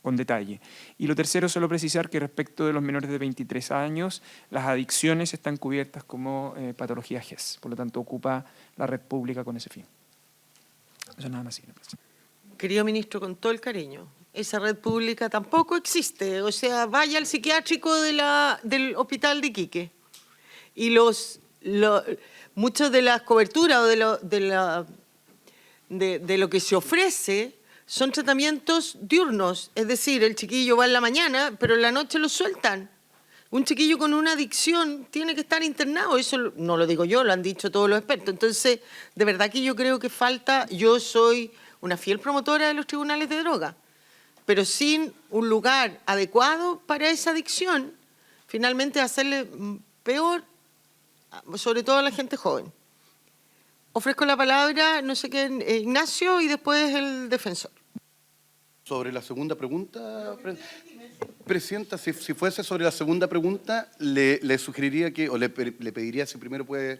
con detalle. Y lo tercero, solo precisar que respecto de los menores de 23 años, las adicciones están cubiertas como patología GES, por lo tanto ocupa la red pública con ese fin. Eso nada más, señor presidente. Querido ministro, con todo el cariño, esa red pública tampoco existe. O sea, vaya al psiquiátrico del hospital de Iquique y muchas de las coberturas o de lo que se ofrece son tratamientos diurnos, es decir, el chiquillo va en la mañana, pero en la noche lo sueltan. Un chiquillo con una adicción tiene que estar internado, eso no lo digo yo, lo han dicho todos los expertos. Entonces, de verdad que yo creo que falta, yo soy una fiel promotora de los tribunales de droga, pero sin un lugar adecuado para esa adicción, finalmente hacerle peor, sobre todo a la gente joven. Ofrezco la palabra, no sé qué, Ignacio y después el defensor. Sobre la segunda pregunta, Presidenta, si fuese sobre la segunda pregunta, le sugeriría que, o le pediría si primero puede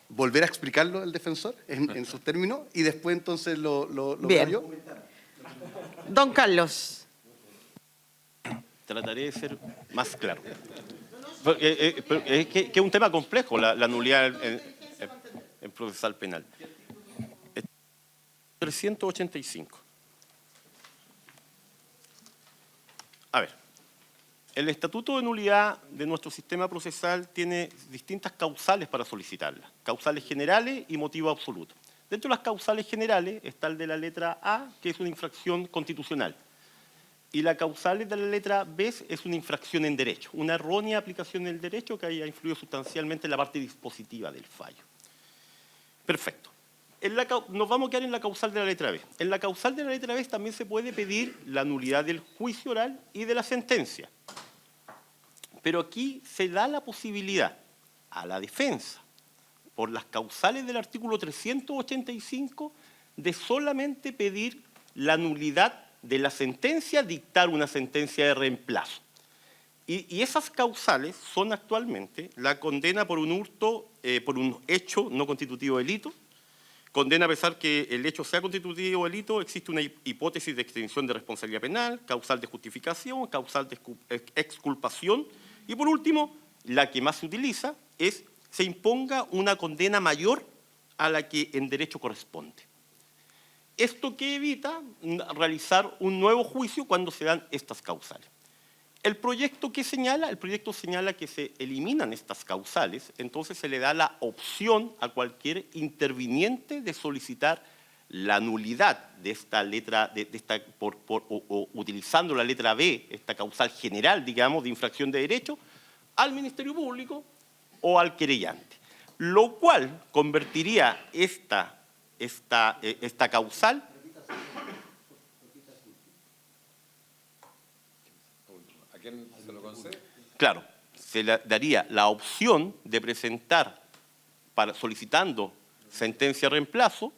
volver a explicarlo el defensor en sus términos y después entonces lo Bien. yo. Don Carlos. Trataré de ser más claro. Es que es un tema complejo, la nulidad en procesal penal. 385. A ver, el estatuto de nulidad de nuestro sistema procesal tiene distintas causales para solicitarla. Causales generales y motivo absoluto. Dentro de las causales generales está el de la letra A, que es una infracción constitucional. Y la causal de la letra B es una infracción en derecho, una errónea aplicación del derecho que haya influido sustancialmente en la parte dispositiva del fallo. Perfecto. Nos vamos a quedar en la causal de la letra B. En la causal de la letra B también se puede pedir la nulidad del juicio oral y de la sentencia. Pero aquí se da la posibilidad a la defensa, por las causales del artículo 385, de solamente pedir la nulidad de la sentencia, dictar una sentencia de reemplazo. Y esas causales son actualmente la condena por un hurto, por un hecho no constitutivo de delito, condena a pesar que el hecho sea constitutivo de delito, existe una hipótesis de extinción de responsabilidad penal, causal de justificación, causal de exculpación, y por último, la que más se utiliza es se imponga una condena mayor a la que en derecho corresponde. Esto que evita realizar un nuevo juicio cuando se dan estas causales. El proyecto señala que se eliminan estas causales, entonces se le da la opción a cualquier interviniente de solicitar la nulidad de esta letra, utilizando la letra B, esta causal general, digamos, de infracción de derecho, al Ministerio Público o al querellante, lo cual convertiría esta causal. ¿A quién se lo concede? Claro, se le daría la opción de presentar, solicitando sentencia de reemplazo,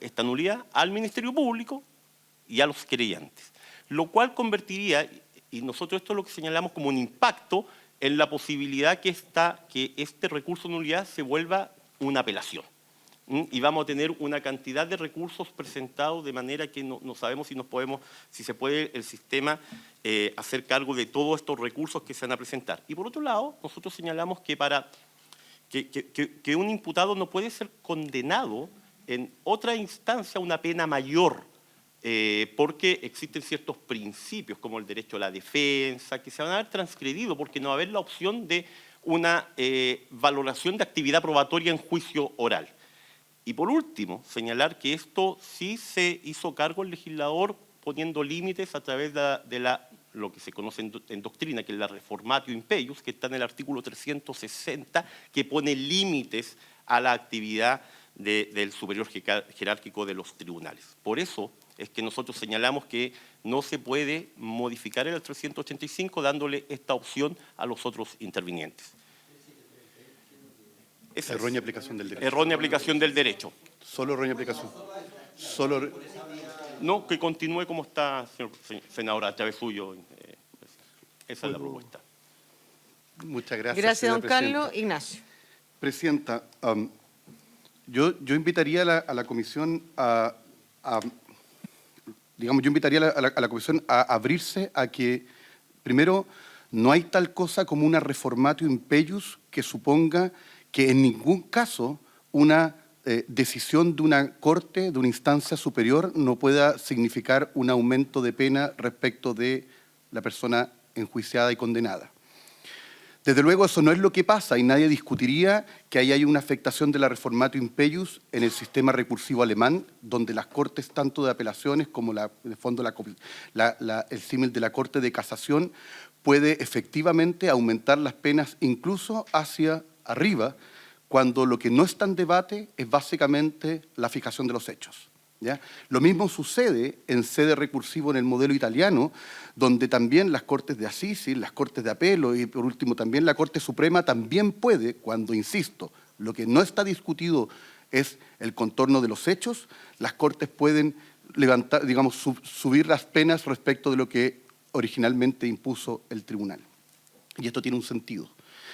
esta nulidad al Ministerio Público y a los querellantes, lo cual convertiría, y nosotros esto es lo que señalamos como un impacto, en la posibilidad que este recurso de nulidad se vuelva una apelación. Y vamos a tener una cantidad de recursos presentados de manera que no sabemos si se puede el sistema hacer cargo de todos estos recursos que se van a presentar. Y por otro lado, nosotros señalamos que que un imputado no puede ser condenado en otra instancia a una pena mayor, porque existen ciertos principios como el derecho a la defensa que se van a ver transgredidos porque no va a haber la opción de una valoración de actividad probatoria en juicio oral. Y por último, señalar que esto sí se hizo cargo el legislador poniendo límites a través de lo que se conoce en doctrina, que es la reformatio impeius, que está en el artículo 360, que pone límites a la actividad del superior jerárquico de los tribunales. Por eso es que nosotros señalamos que no se puede modificar el 385 dándole esta opción a los otros intervinientes. Errónea aplicación del derecho. Errónea aplicación del derecho. Solo errónea aplicación. Solo... No, que continúe como está, señor senador, a través suyo. Esa es la propuesta. Muchas gracias. Gracias, don Carlos. Ignacio. Presidenta, yo invitaría a la comisión yo invitaría a la comisión a abrirse a que, primero, no hay tal cosa como una reformatio impeius que suponga que en ningún caso una decisión de una corte, de una instancia superior, no pueda significar un aumento de pena respecto de la persona enjuiciada y condenada. Desde luego eso no es lo que pasa y nadie discutiría que ahí hay una afectación de la reformatio impeius en el sistema recursivo alemán, donde las cortes tanto de apelaciones como en el fondo el símil de la Corte de Casación puede efectivamente aumentar las penas incluso hacia arriba, cuando lo que no está en debate es básicamente la fijación de los hechos, ¿ya? Lo mismo sucede en sede recursivo en el modelo italiano, donde también las Cortes de Assisi, las Cortes de Apelo y por último también la Corte Suprema también puede, cuando, insisto, lo que no está discutido es el contorno de los hechos, las Cortes pueden levantar, digamos, subir las penas respecto de lo que originalmente impuso el tribunal. Y esto tiene un sentido.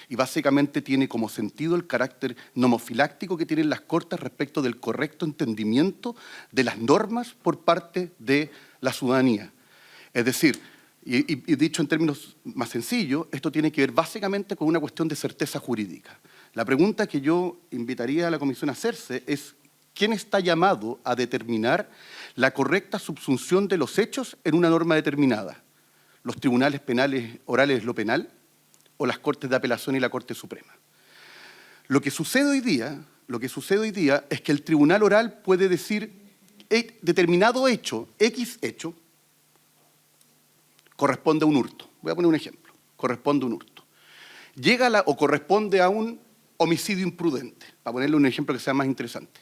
Y básicamente tiene como sentido el carácter nomofiláctico que tienen las Cortes respecto del correcto entendimiento de las normas por parte de la ciudadanía. Es decir, y dicho en términos más sencillos, esto tiene que ver básicamente con una cuestión de certeza jurídica. La pregunta que yo invitaría a la Comisión a hacerse es ¿quién está llamado a determinar la correcta subsunción de los hechos en una norma determinada? ¿Los tribunales penales orales lo penal o las Cortes de Apelación y la Corte Suprema? Lo que sucede hoy día es que el tribunal oral puede decir determinado hecho, X hecho, corresponde a un hurto. Voy a poner un ejemplo. Corresponde a un hurto. O corresponde a un homicidio imprudente, para ponerle un ejemplo que sea más interesante.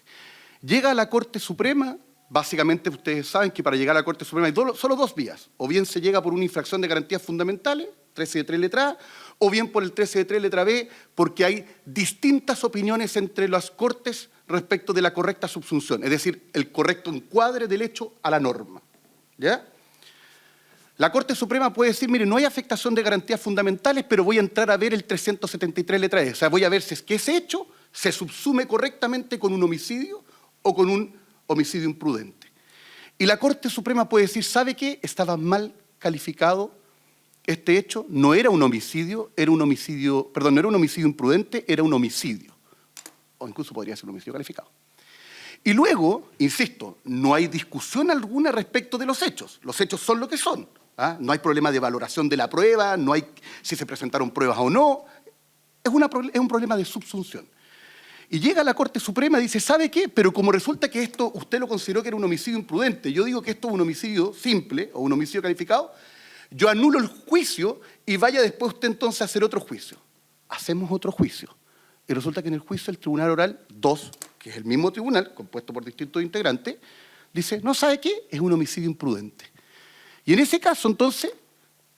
Llega a la Corte Suprema, básicamente ustedes saben que para llegar a la Corte Suprema hay solo dos vías. O bien se llega por una infracción de garantías fundamentales, 13 de 3 letra A, o bien por el 13 de 3 letra B, porque hay distintas opiniones entre las Cortes respecto de la correcta subsunción, es decir, el correcto encuadre del hecho a la norma. ¿Ya? La Corte Suprema puede decir, mire, no hay afectación de garantías fundamentales, pero voy a entrar a ver el 373 letra E. O sea, voy a ver si es que ese hecho se subsume correctamente con un homicidio o con un homicidio imprudente. Y la Corte Suprema puede decir, ¿sabe qué? Estaba mal calificado este hecho, no era un homicidio, era un homicidio, perdón, no era un homicidio imprudente, era un homicidio. O incluso podría ser un homicidio calificado. Y luego, insisto, no hay discusión alguna respecto de los hechos. Los hechos son lo que son. ¿Ah? No hay problema de valoración de la prueba, no hay si se presentaron pruebas o no. Es un problema de subsunción. Y llega la Corte Suprema y dice, ¿sabe qué? Pero como resulta que esto usted lo consideró que era un homicidio imprudente, yo digo que esto es un homicidio simple o un homicidio calificado, yo anulo el juicio y vaya después usted entonces a hacer otro juicio. Hacemos otro juicio. Y resulta que en el juicio el Tribunal Oral 2, que es el mismo tribunal, compuesto por distintos integrantes, dice, ¿no sabe qué? Es un homicidio imprudente. Y en ese caso, entonces,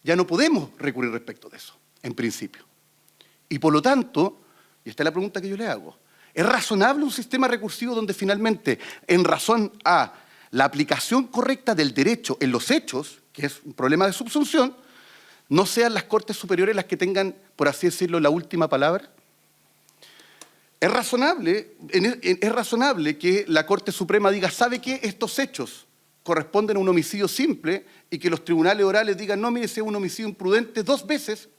ya no podemos recurrir respecto de eso, en principio. Y por lo tanto, y esta es la pregunta que yo le hago, ¿es razonable un sistema recursivo donde finalmente, en razón a la aplicación correcta del derecho en los hechos, que es un problema de subsunción, no sean las Cortes Superiores las que tengan, por así decirlo, la última palabra? Es razonable que la Corte Suprema diga, ¿sabe qué? Estos hechos corresponden a un homicidio simple y que los tribunales orales digan, no, mire, sea un homicidio imprudente 2 veces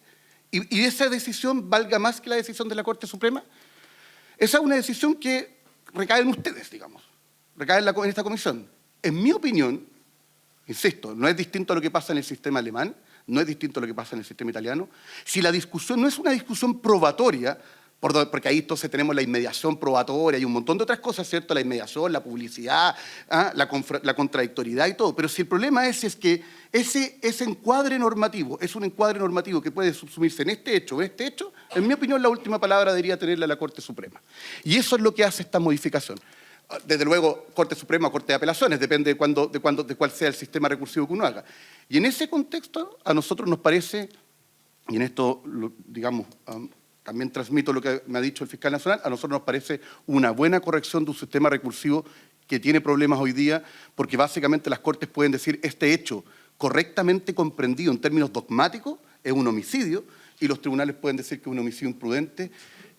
y esa decisión valga más que la decisión de la Corte Suprema. Esa es una decisión que recae en ustedes, digamos, recae en esta comisión. En mi opinión, insisto, no es distinto a lo que pasa en el sistema alemán, no es distinto a lo que pasa en el sistema italiano. Si la discusión no es una discusión probatoria, porque ahí entonces tenemos la inmediación probatoria y un montón de otras cosas, ¿cierto? La inmediación, la publicidad, la contradictoriedad y todo. Pero si el problema es que ese encuadre normativo es un encuadre normativo que puede subsumirse en este hecho o en este hecho, en mi opinión la última palabra debería tenerla la Corte Suprema. Y eso es lo que hace esta modificación. Desde luego, Corte Suprema o Corte de Apelaciones, depende de cuál sea el sistema recursivo que uno haga. Y en ese contexto, a nosotros nos parece, y en esto, digamos, también transmito lo que me ha dicho el fiscal nacional, a nosotros nos parece una buena corrección de un sistema recursivo que tiene problemas hoy día, porque básicamente las Cortes pueden decir este hecho correctamente comprendido en términos dogmáticos es un homicidio, y los tribunales pueden decir que es un homicidio imprudente.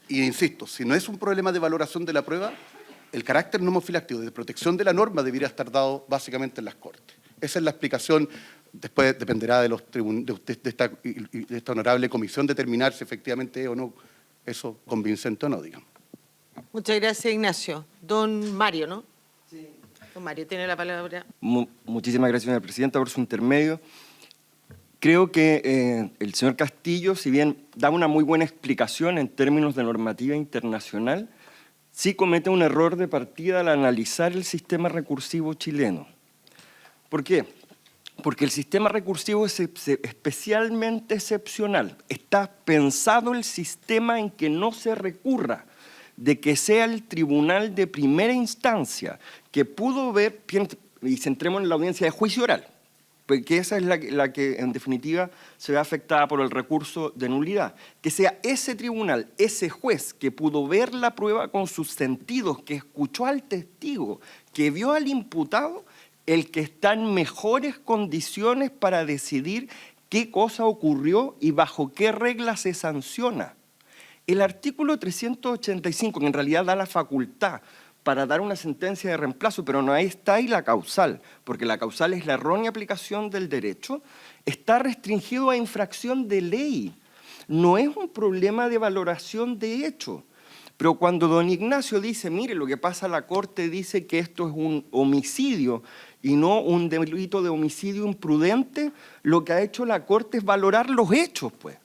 Y insisto, si no es un problema de valoración de la prueba, el carácter nomofiláctico de protección de la norma debería estar dado básicamente en las Cortes. Esa es la explicación. Después dependerá de esta honorable comisión determinar si efectivamente es o no eso convincente o no, digamos. Muchas gracias, Ignacio. Don Mario, ¿no? Sí. Don Mario, tiene la palabra. Muchísimas gracias, señora presidenta, por su intermedio. Creo que el señor Castillo, si bien da una muy buena explicación en términos de normativa internacional, sí comete un error de partida al analizar el sistema recursivo chileno. ¿Por qué? Porque el sistema recursivo es especialmente excepcional. Está pensado el sistema en que no se recurra, de que sea el tribunal de primera instancia que pudo ver, y centremos en la audiencia de juicio oral, porque esa es la que en definitiva se ve afectada por el recurso de nulidad, que sea ese tribunal, ese juez que pudo ver la prueba con sus sentidos, que escuchó al testigo, que vio al imputado, el que está en mejores condiciones para decidir qué cosa ocurrió y bajo qué regla se sanciona. El artículo 385, que en realidad da la facultad para dar una sentencia de reemplazo, pero no ahí está ahí la causal, porque la causal es la errónea aplicación del derecho, está restringido a infracción de ley. No es un problema de valoración de hecho. Pero cuando don Ignacio dice, mire, lo que pasa, la Corte dice que esto es un homicidio y no un delito de homicidio imprudente, lo que ha hecho la Corte es valorar los hechos, pues.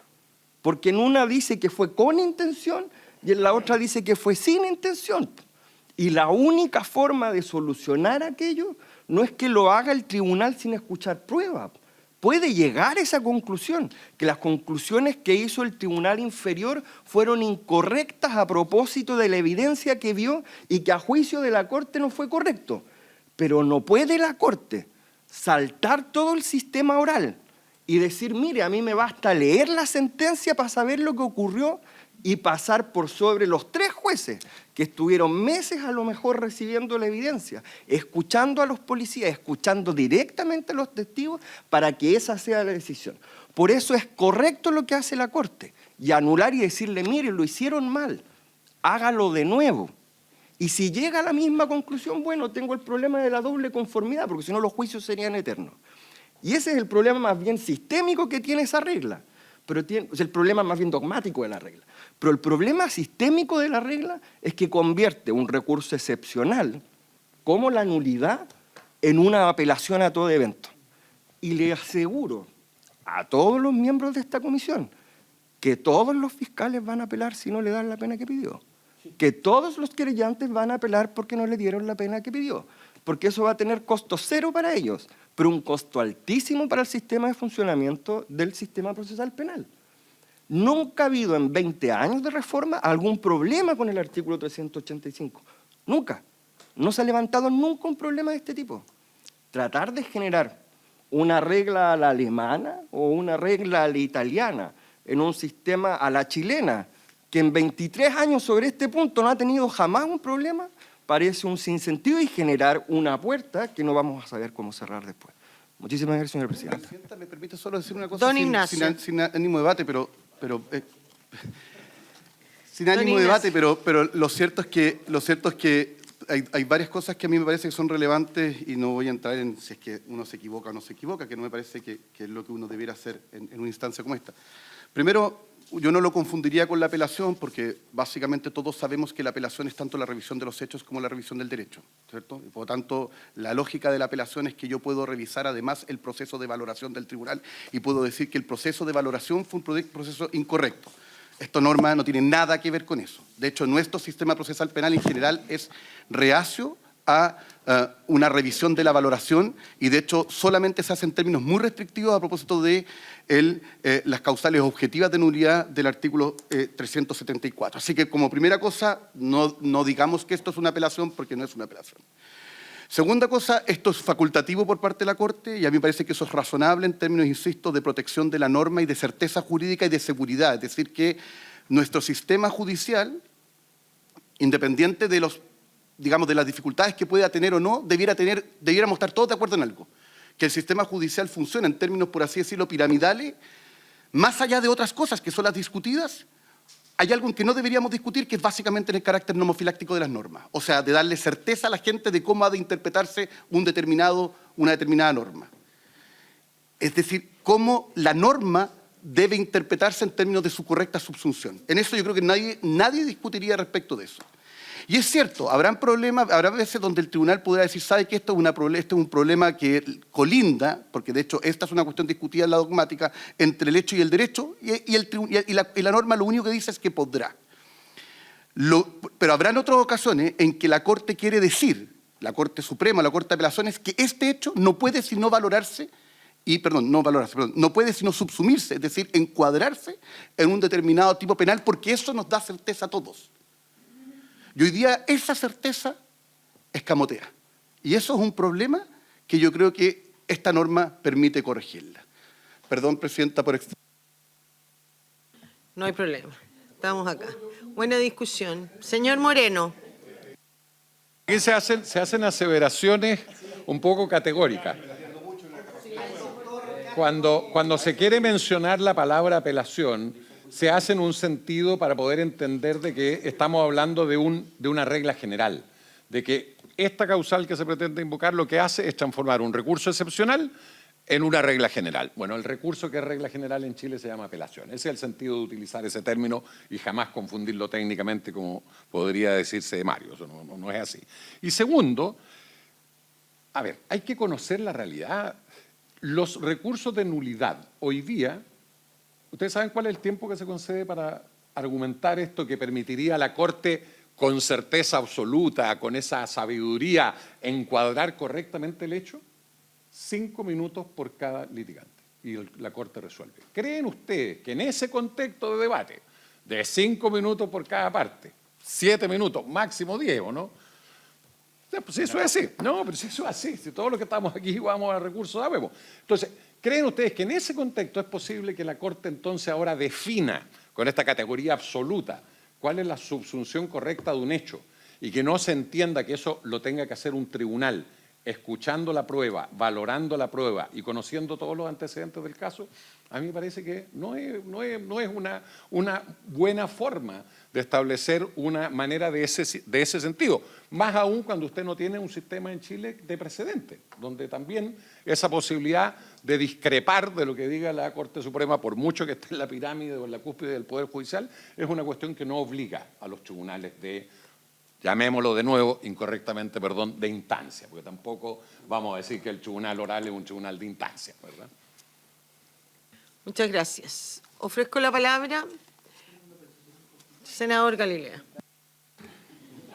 Porque en una dice que fue con intención y en la otra dice que fue sin intención. Y la única forma de solucionar aquello no es que lo haga el tribunal sin escuchar pruebas. puede llegar a esa conclusión, que las conclusiones que hizo el Tribunal Inferior fueron incorrectas a propósito de la evidencia que vio y que a juicio de la Corte no fue correcto. Pero no puede la Corte saltar todo el sistema oral y decir, mire, a mí me basta leer la sentencia para saber lo que ocurrió y pasar por sobre los 3 jueces que estuvieron meses a lo mejor recibiendo la evidencia, escuchando a los policías, escuchando directamente a los testigos para que esa sea la decisión. Por eso es correcto lo que hace la Corte y anular y decirle, mire, lo hicieron mal, hágalo de nuevo. Y si llega a la misma conclusión, bueno, tengo el problema de la doble conformidad, porque si no los juicios serían eternos. Y ese es el problema más bien sistémico que tiene esa regla, pero es el problema más bien dogmático de la regla. Pero el problema sistémico de la regla es que convierte un recurso excepcional, como la nulidad, en una apelación a todo evento. Y le aseguro a todos los miembros de esta comisión que todos los fiscales van a apelar si no le dan la pena que pidió. Que todos los querellantes van a apelar porque no le dieron la pena que pidió. Porque eso va a tener costo cero para ellos, pero un costo altísimo para el sistema de funcionamiento del sistema procesal penal. Nunca ha habido en 20 años de reforma algún problema con el artículo 385. Nunca. No se ha levantado nunca un problema de este tipo. Tratar de generar una regla a la alemana o una regla a la italiana en un sistema a la chilena, que en 23 años sobre este punto no ha tenido jamás un problema, parece un sinsentido y generar una puerta que no vamos a saber cómo cerrar después. Muchísimas gracias, señora presidenta. Presidenta, me permite solo decir una cosa Don Ignacio. sin ánimo de debate, sin ánimo de debate, pero lo cierto es que hay varias cosas que a mí me parece que son relevantes y no voy a entrar en si es que uno se equivoca o no se equivoca, que no me parece que es lo que uno debiera hacer en una instancia como esta. Primero, yo no lo confundiría con la apelación porque básicamente todos sabemos que la apelación es tanto la revisión de los hechos como la revisión del derecho, ¿cierto? Y por lo tanto, la lógica de la apelación es que yo puedo revisar además el proceso de valoración del tribunal y puedo decir que el proceso de valoración fue un proceso incorrecto. Esta norma no tiene nada que ver con eso. De hecho, nuestro sistema procesal penal en general es reacio a una revisión de la valoración y de hecho solamente se hace en términos muy restrictivos a propósito de las causales objetivas de nulidad del artículo 374. Así que como primera cosa, no digamos que esto es una apelación porque no es una apelación. Segunda cosa, esto es facultativo por parte de la Corte y a mí me parece que eso es razonable en términos, insisto, de protección de la norma y de certeza jurídica y de seguridad. Es decir, que nuestro sistema judicial, independiente de de las dificultades que pueda tener o no, debiéramos estar todos de acuerdo en algo. Que el sistema judicial funciona en términos, por así decirlo, piramidales, más allá de otras cosas que son las discutidas, hay algo en que no deberíamos discutir, que es básicamente en el carácter nomofiláctico de las normas. O sea, de darle certeza a la gente de cómo ha de interpretarse una determinada norma. Es decir, cómo la norma debe interpretarse en términos de su correcta subsunción. En eso yo creo que nadie discutiría respecto de eso. Y es cierto, habrá veces donde el tribunal podrá decir, ¿sabe que esto es un problema que colinda, porque de hecho esta es una cuestión discutida en la dogmática, entre el hecho y el derecho, y la norma lo único que dice es que podrá. Pero habrán otras ocasiones en que la Corte quiere decir, la Corte Suprema, la Corte de Apelaciones, que este hecho no puede sino no puede sino subsumirse, es decir, encuadrarse en un determinado tipo penal, porque eso nos da certeza a todos. Y hoy día esa certeza escamotea. Y eso es un problema que yo creo que esta norma permite corregirla. Perdón, Presidenta, por extenderme. No hay problema. Estamos acá. Buena discusión. Señor Moreno. Aquí se hacen aseveraciones un poco categóricas. Cuando se quiere mencionar la palabra apelación, se hace en un sentido para poder entender de que estamos hablando de una regla general, de que esta causal que se pretende invocar lo que hace es transformar un recurso excepcional en una regla general. Bueno, el recurso que es regla general en Chile se llama apelación. Ese es el sentido de utilizar ese término y jamás confundirlo técnicamente como podría decirse de Mario. Eso no es así. Y segundo, a ver, hay que conocer la realidad. Los recursos de nulidad hoy día, ¿ustedes saben cuál es el tiempo que se concede para argumentar esto que permitiría a la Corte con certeza absoluta, con esa sabiduría, encuadrar correctamente el hecho? 5 minutos por cada litigante. y la Corte resuelve. ¿Creen ustedes que en ese contexto de debate, de 5 minutos por cada parte, 7 minutos, máximo 10, ¿o no? Pues eso es así. No, pero si eso es así. Si todos los que estamos aquí vamos a recursos, sabemos. Entonces, ¿creen ustedes que en ese contexto es posible que la Corte entonces ahora defina con esta categoría absoluta cuál es la subsunción correcta de un hecho y que no se entienda que eso lo tenga que hacer un tribunal, escuchando la prueba, valorando la prueba y conociendo todos los antecedentes del caso? A mí me parece que no es una buena forma de establecer una manera de ese sentido. Más aún cuando usted no tiene un sistema en Chile de precedente, donde también esa posibilidad de discrepar de lo que diga la Corte Suprema, por mucho que esté en la pirámide o en la cúspide del Poder Judicial, es una cuestión que no obliga a los tribunales de, llamémoslo de nuevo, incorrectamente, perdón, de instancia, porque tampoco vamos a decir que el tribunal oral es un tribunal de instancia, ¿verdad? Muchas gracias. Ofrezco la palabra. Senador Galilea.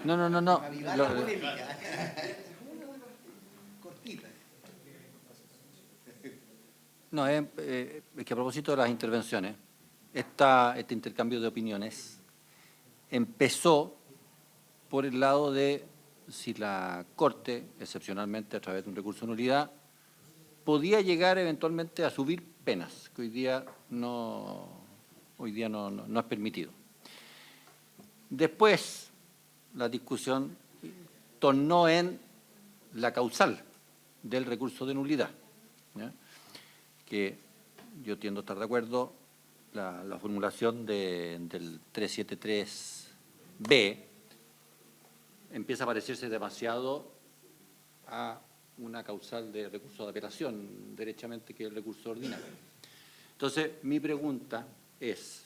No. No, es que a propósito de las intervenciones, este intercambio de opiniones empezó por el lado de si la Corte, excepcionalmente a través de un recurso de nulidad, podía llegar eventualmente a subir penas, que hoy día no es permitido. Después, la discusión tornó en la causal del recurso de nulidad, ¿ya? Que yo tiendo a estar de acuerdo, la formulación del 373B empieza a parecerse demasiado a una causal de recurso de apelación, derechamente, que es el recurso ordinario. Entonces, mi pregunta es,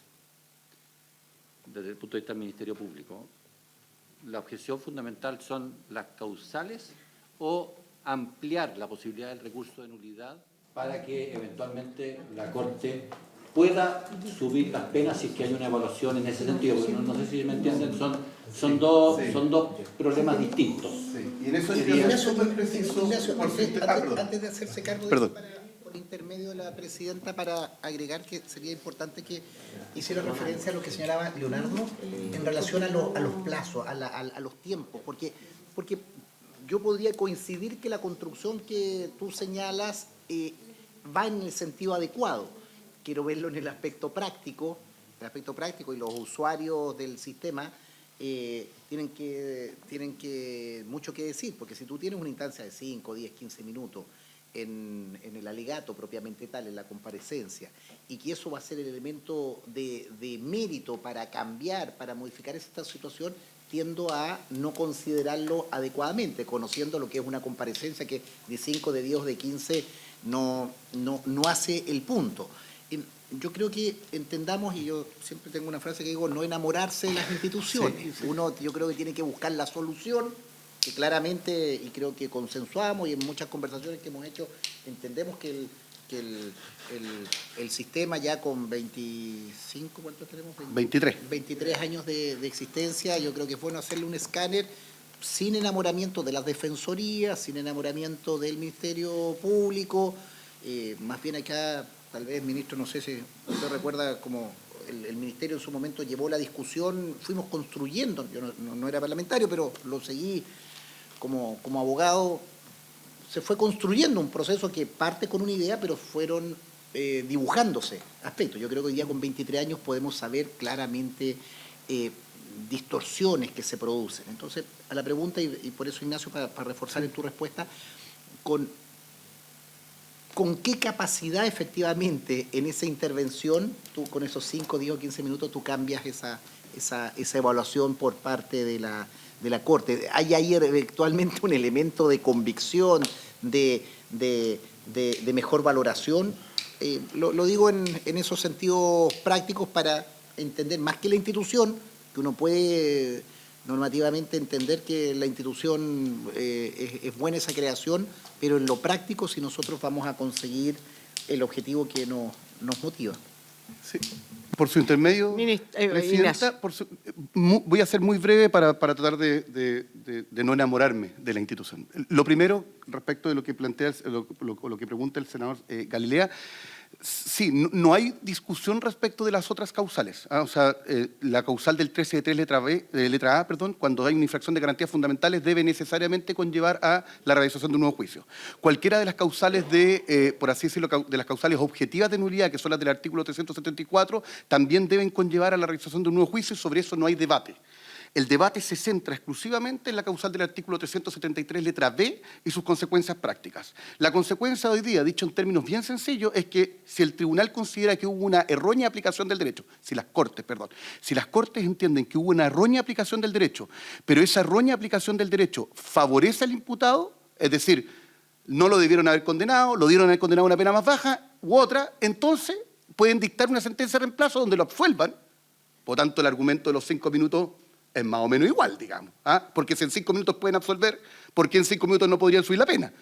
desde el punto de vista del Ministerio Público, ¿la objeción fundamental son las causales o ampliar la posibilidad del recurso de nulidad para que eventualmente la Corte pueda subir las penas si es que hay una evaluación en ese sentido? Porque no sé si me entienden, son dos problemas distintos. Y en eso es súper preciso. Antes de hacerse cargo de eso, por intermedio de la presidenta, para agregar que sería importante que hiciera referencia a lo que señalaba Leonardo en relación a los plazos, a los tiempos, porque yo podría coincidir que la construcción que tú señalas va en el sentido adecuado. Quiero verlo en el aspecto práctico y los usuarios del sistema tienen que mucho que decir, porque si tú tienes una instancia de 5, 10, 15 minutos en el alegato propiamente tal, en la comparecencia, y que eso va a ser el elemento de mérito para cambiar, para modificar esta situación, tiendo a no considerarlo adecuadamente, conociendo lo que es una comparecencia que de 5, de 10 o de 15 no hace el punto. Yo creo que entendamos, y yo siempre tengo una frase que digo, no enamorarse de las instituciones. Sí. Uno, yo creo que tiene que buscar la solución, que claramente, y creo que consensuamos, y en muchas conversaciones que hemos hecho, entendemos que el sistema ya con 25, ¿cuántos tenemos? 23 años de existencia, yo creo que es bueno hacerle un escáner sin enamoramiento de las defensorías, sin enamoramiento del Ministerio Público, más bien acá... Tal vez, ministro, no sé si usted recuerda cómo el ministerio en su momento llevó la discusión, fuimos construyendo, yo no era parlamentario, pero lo seguí como abogado, se fue construyendo un proceso que parte con una idea, pero fueron dibujándose aspectos. Yo creo que hoy día con 23 años podemos saber claramente distorsiones que se producen. Entonces, a la pregunta, y por eso, Ignacio, para reforzar en tu respuesta, ¿con qué capacidad efectivamente en esa intervención, tú con esos 5, 10 o 15 minutos, tú cambias esa evaluación por parte de la Corte? ¿Hay ahí eventualmente un elemento de convicción, de mejor valoración? Lo digo en esos sentidos prácticos para entender más que la institución, que uno puede normativamente entender que la institución es buena esa creación, pero en lo práctico si nosotros vamos a conseguir el objetivo que nos motiva. Sí. Por su intermedio, presidenta, voy a ser muy breve para tratar de no enamorarme de la institución. Lo primero, respecto de lo que plantea, lo que pregunta el senador Galilea, Sí, no hay discusión respecto de las otras causales. O sea, la causal del 13 de 3 letra A, cuando hay una infracción de garantías fundamentales, debe necesariamente conllevar a la realización de un nuevo juicio. Cualquiera de las causales por así decirlo, de las causales objetivas de nulidad, que son las del artículo 374, también deben conllevar a la realización de un nuevo juicio y sobre eso no hay debate. El debate se centra exclusivamente en la causal del artículo 373, letra B, y sus consecuencias prácticas. La consecuencia de hoy día, dicho en términos bien sencillos, es que si el tribunal considera que hubo una errónea aplicación del derecho, si las Cortes entienden que hubo una errónea aplicación del derecho, pero esa errónea aplicación del derecho favorece al imputado, es decir, no lo debieron haber condenado, lo dieron haber condenado a una pena más baja u otra, entonces pueden dictar una sentencia de reemplazo donde lo absuelvan. Por tanto, el argumento de los 5 minutos es más o menos igual, digamos. Porque si en 5 minutos pueden absolver, ¿por qué en 5 minutos no podrían subir la pena?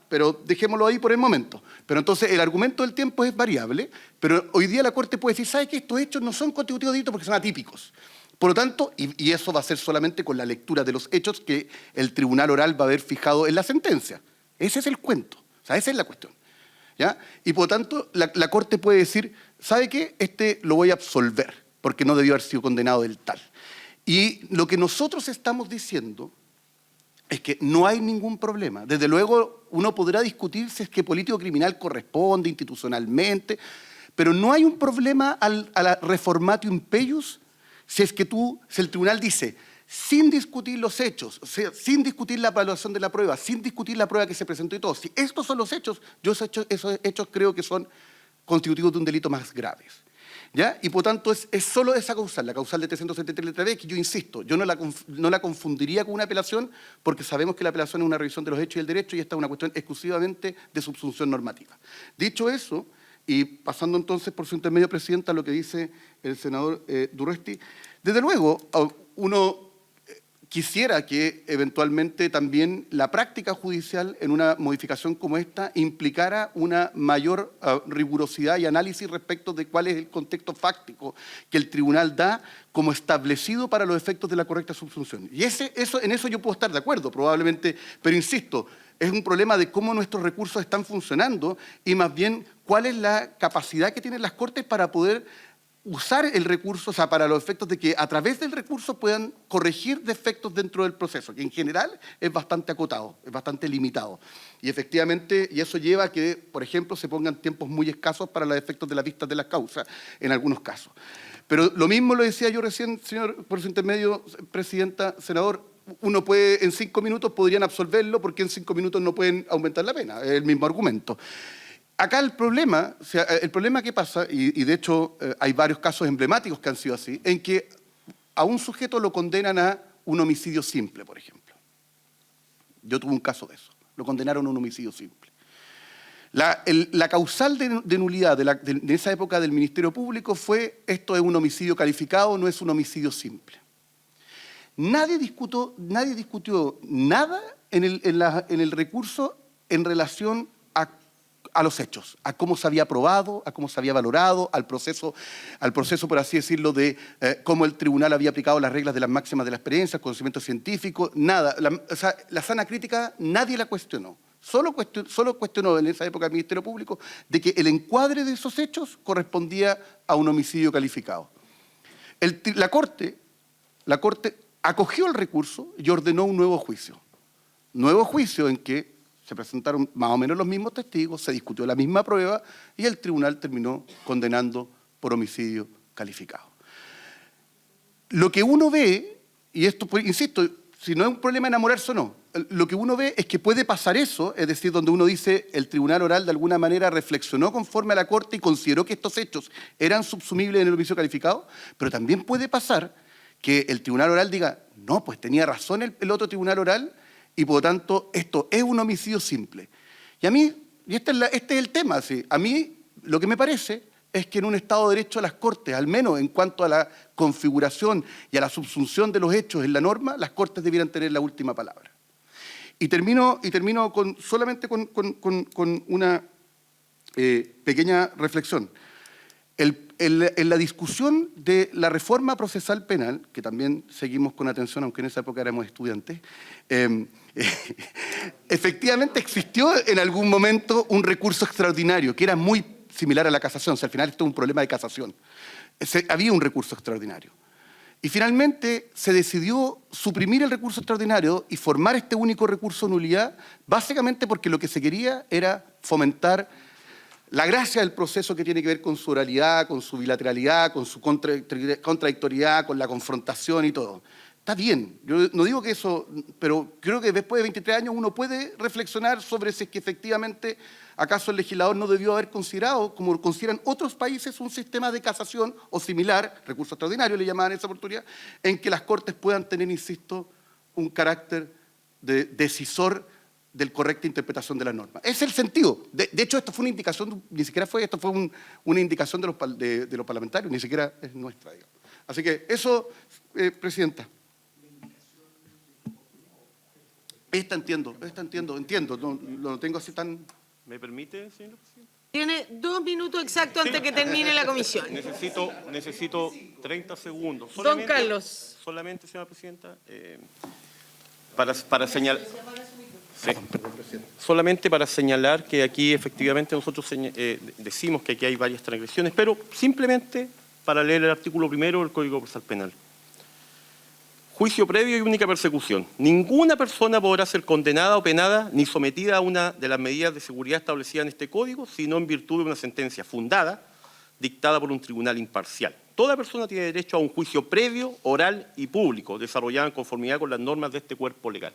Pero dejémoslo ahí por el momento. Pero entonces el argumento del tiempo es variable, pero hoy día la Corte puede decir, ¿sabe qué? Estos hechos no son constitutivos de delito porque son atípicos. Por lo tanto, y eso va a ser solamente con la lectura de los hechos que el tribunal oral va a haber fijado en la sentencia. Ese es el cuento, o sea, esa es la cuestión. ¿Ya? Y por lo tanto, la Corte puede decir, ¿sabe qué? Lo voy a absolver porque no debió haber sido condenado del tal. Y lo que nosotros estamos diciendo es que no hay ningún problema. Desde luego, uno podrá discutir si es que político criminal corresponde institucionalmente, pero no hay un problema a la reformatio impeius si el tribunal dice, sin discutir los hechos, o sea, sin discutir la evaluación de la prueba, sin discutir la prueba que se presentó y todo, si estos son los hechos, yo esos hechos creo que son constitutivos de un delito más graves. ¿Ya? Y por tanto es solo esa causal, la causal de 373 letra B, que yo insisto, yo no la confundiría con una apelación porque sabemos que la apelación es una revisión de los hechos y el derecho y esta es una cuestión exclusivamente de subsunción normativa. Dicho eso, y pasando entonces por su intermedio, Presidenta, a lo que dice el senador Durresti, desde luego uno quisiera que eventualmente también la práctica judicial en una modificación como esta implicara una mayor rigurosidad y análisis respecto de cuál es el contexto fáctico que el tribunal da como establecido para los efectos de la correcta subsunción. Y en eso yo puedo estar de acuerdo, probablemente, pero insisto, es un problema de cómo nuestros recursos están funcionando y más bien cuál es la capacidad que tienen las Cortes para poder usar el recurso, o sea, para los efectos de que a través del recurso puedan corregir defectos dentro del proceso, que en general es bastante acotado, es bastante limitado. Y efectivamente, y eso lleva a que, por ejemplo, se pongan tiempos muy escasos para los efectos de las vistas de las causas, en algunos casos. Pero lo mismo lo decía yo recién, señor, por su intermedio, Presidenta, senador, uno puede, en 5 minutos podrían absolverlo porque en 5 minutos no pueden aumentar la pena, es el mismo argumento. Acá el problema que pasa, y de hecho hay varios casos emblemáticos que han sido así, en que a un sujeto lo condenan a un homicidio simple, por ejemplo. Yo tuve un caso de eso, lo condenaron a un homicidio simple. La causal de nulidad de esa época del Ministerio Público fue, esto es un homicidio calificado, no es un homicidio simple. Nadie discutió nada en el recurso en relación a los hechos, a cómo se había probado, a cómo se había valorado, al proceso, por así decirlo, de cómo el tribunal había aplicado las reglas de las máximas de la experiencia, conocimiento científico, nada. La sana crítica nadie la cuestionó. Solo cuestionó en esa época el Ministerio Público de que el encuadre de esos hechos correspondía a un homicidio calificado. La Corte acogió el recurso y ordenó un nuevo juicio. Nuevo juicio en que se presentaron más o menos los mismos testigos, se discutió la misma prueba y el tribunal terminó condenando por homicidio calificado. Lo que uno ve, y esto, insisto, si no es un problema enamorarse o no, lo que uno ve es que puede pasar eso, es decir, donde uno dice el tribunal oral de alguna manera reflexionó conforme a la Corte y consideró que estos hechos eran subsumibles en el homicidio calificado, pero también puede pasar que el tribunal oral diga, no, pues tenía razón el otro tribunal oral, y por lo tanto esto es un homicidio simple. Y a mí, y este es el tema, ¿sí? A mí lo que me parece es que en un Estado de Derecho las Cortes, al menos en cuanto a la configuración y a la subsunción de los hechos en la norma, las Cortes debieran tener la última palabra. Y termino solamente con una pequeña reflexión. En la discusión de la reforma procesal penal, que también seguimos con atención, aunque en esa época éramos estudiantes, efectivamente existió en algún momento un recurso extraordinario, que era muy similar a la casación. Si al final esto es un problema de casación. Había un recurso extraordinario. Y finalmente se decidió suprimir el recurso extraordinario y formar este único recurso de nulidad, básicamente porque lo que se quería era fomentar la gracia del proceso que tiene que ver con su oralidad, con su bilateralidad, con su contradictoriedad, con la confrontación y todo. Está bien, yo no digo que eso, pero creo que después de 23 años uno puede reflexionar sobre si es que efectivamente acaso el legislador no debió haber considerado, como consideran otros países, un sistema de casación o similar, recurso extraordinario le llamaban esa oportunidad, en que las Cortes puedan tener, insisto, un carácter de decisor de la correcta interpretación de la norma. Ese es el sentido. De hecho, esto fue una indicación, ni siquiera fue, esto fue una indicación de los parlamentarios, ni siquiera es nuestra, digamos. Así que eso, Presidenta. Esta entiendo, no lo tengo así tan... ¿Me permite, señor presidente? Tiene 2 minutos exactos antes que termine la comisión. Necesito 30 segundos. Don Carlos. Solamente, señora presidenta, para señalar... Sí. Solamente para señalar que aquí efectivamente nosotros decimos que aquí hay varias transgresiones, pero simplemente para leer el artículo 1 del Código Procesal Penal. Juicio previo y única persecución. Ninguna persona podrá ser condenada o penada ni sometida a una de las medidas de seguridad establecidas en este Código, sino en virtud de una sentencia fundada, dictada por un tribunal imparcial. Toda persona tiene derecho a un juicio previo, oral y público, desarrollado en conformidad con las normas de este cuerpo legal.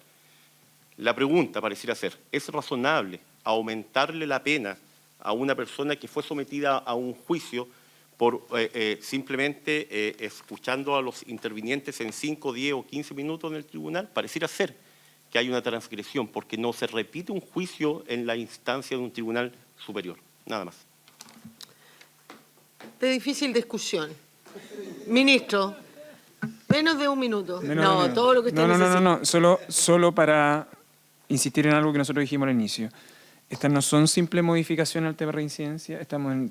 La pregunta pareciera ser, ¿es razonable aumentarle la pena a una persona que fue sometida a un juicio por simplemente escuchando a los intervinientes en 5, 10 o 15 minutos en el tribunal? Pareciera ser que hay una transgresión, porque no se repite un juicio en la instancia de un tribunal superior. Nada más. De difícil discusión. Ministro, menos de 1 minuto. Todo lo que usted necesita. No. Solo para insistir en algo que nosotros dijimos al inicio. Estas no son simples modificaciones al tema de reincidencia. Estamos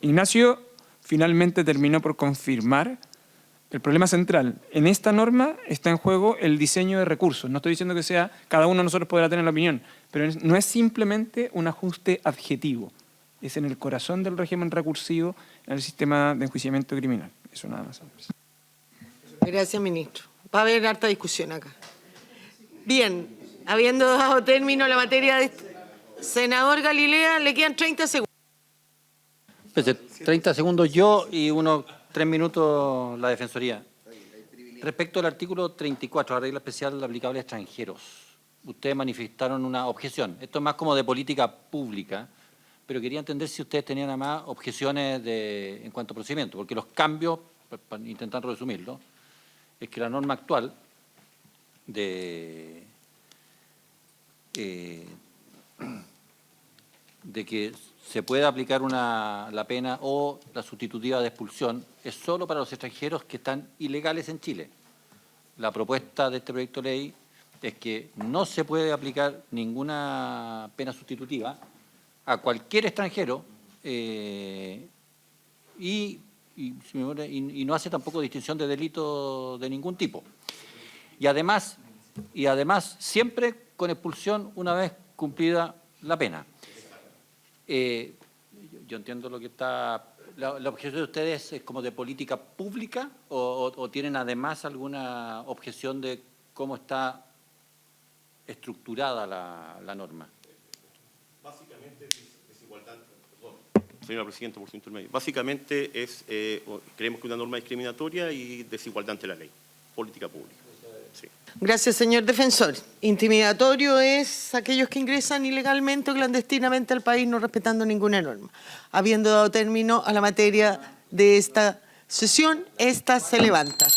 Ignacio finalmente terminó por confirmar el problema central. En esta norma está en juego el diseño de recursos. No estoy diciendo que sea, cada uno de nosotros podrá tener la opinión, pero no es simplemente un ajuste adjetivo. Es en el corazón del régimen recursivo, en el sistema de enjuiciamiento criminal. Eso nada más. Gracias, ministro. Va a haber harta discusión acá. Bien, habiendo dado término a la materia de... Senador Galilea, le quedan 30 segundos. 30 segundos yo y 3 minutos la Defensoría. Respecto al artículo 34, la regla especial aplicable a extranjeros, ustedes manifestaron una objeción. Esto es más como de política pública, pero quería entender si ustedes tenían además objeciones en cuanto a procedimiento, porque los cambios, para intentar resumirlo, es que la norma actual de que se puede aplicar la pena o la sustitutiva de expulsión es solo para los extranjeros que están ilegales en Chile. La propuesta de este proyecto de ley es que no se puede aplicar ninguna pena sustitutiva a cualquier extranjero y no hace tampoco distinción de delito de ningún tipo. Y además siempre con expulsión una vez cumplida la pena. Yo entiendo lo que está... ¿La objeción de ustedes es como de política pública o tienen además alguna objeción de cómo está estructurada la norma? Básicamente es desigualdad. Señora Presidenta, por su intermedio. Básicamente creemos que una norma discriminatoria y desigualdad ante la ley. Política pública. Sí. Gracias, señor defensor. Intimidatorio es aquellos que ingresan ilegalmente o clandestinamente al país no respetando ninguna norma. Habiendo dado término a la materia de esta sesión, esta se levanta.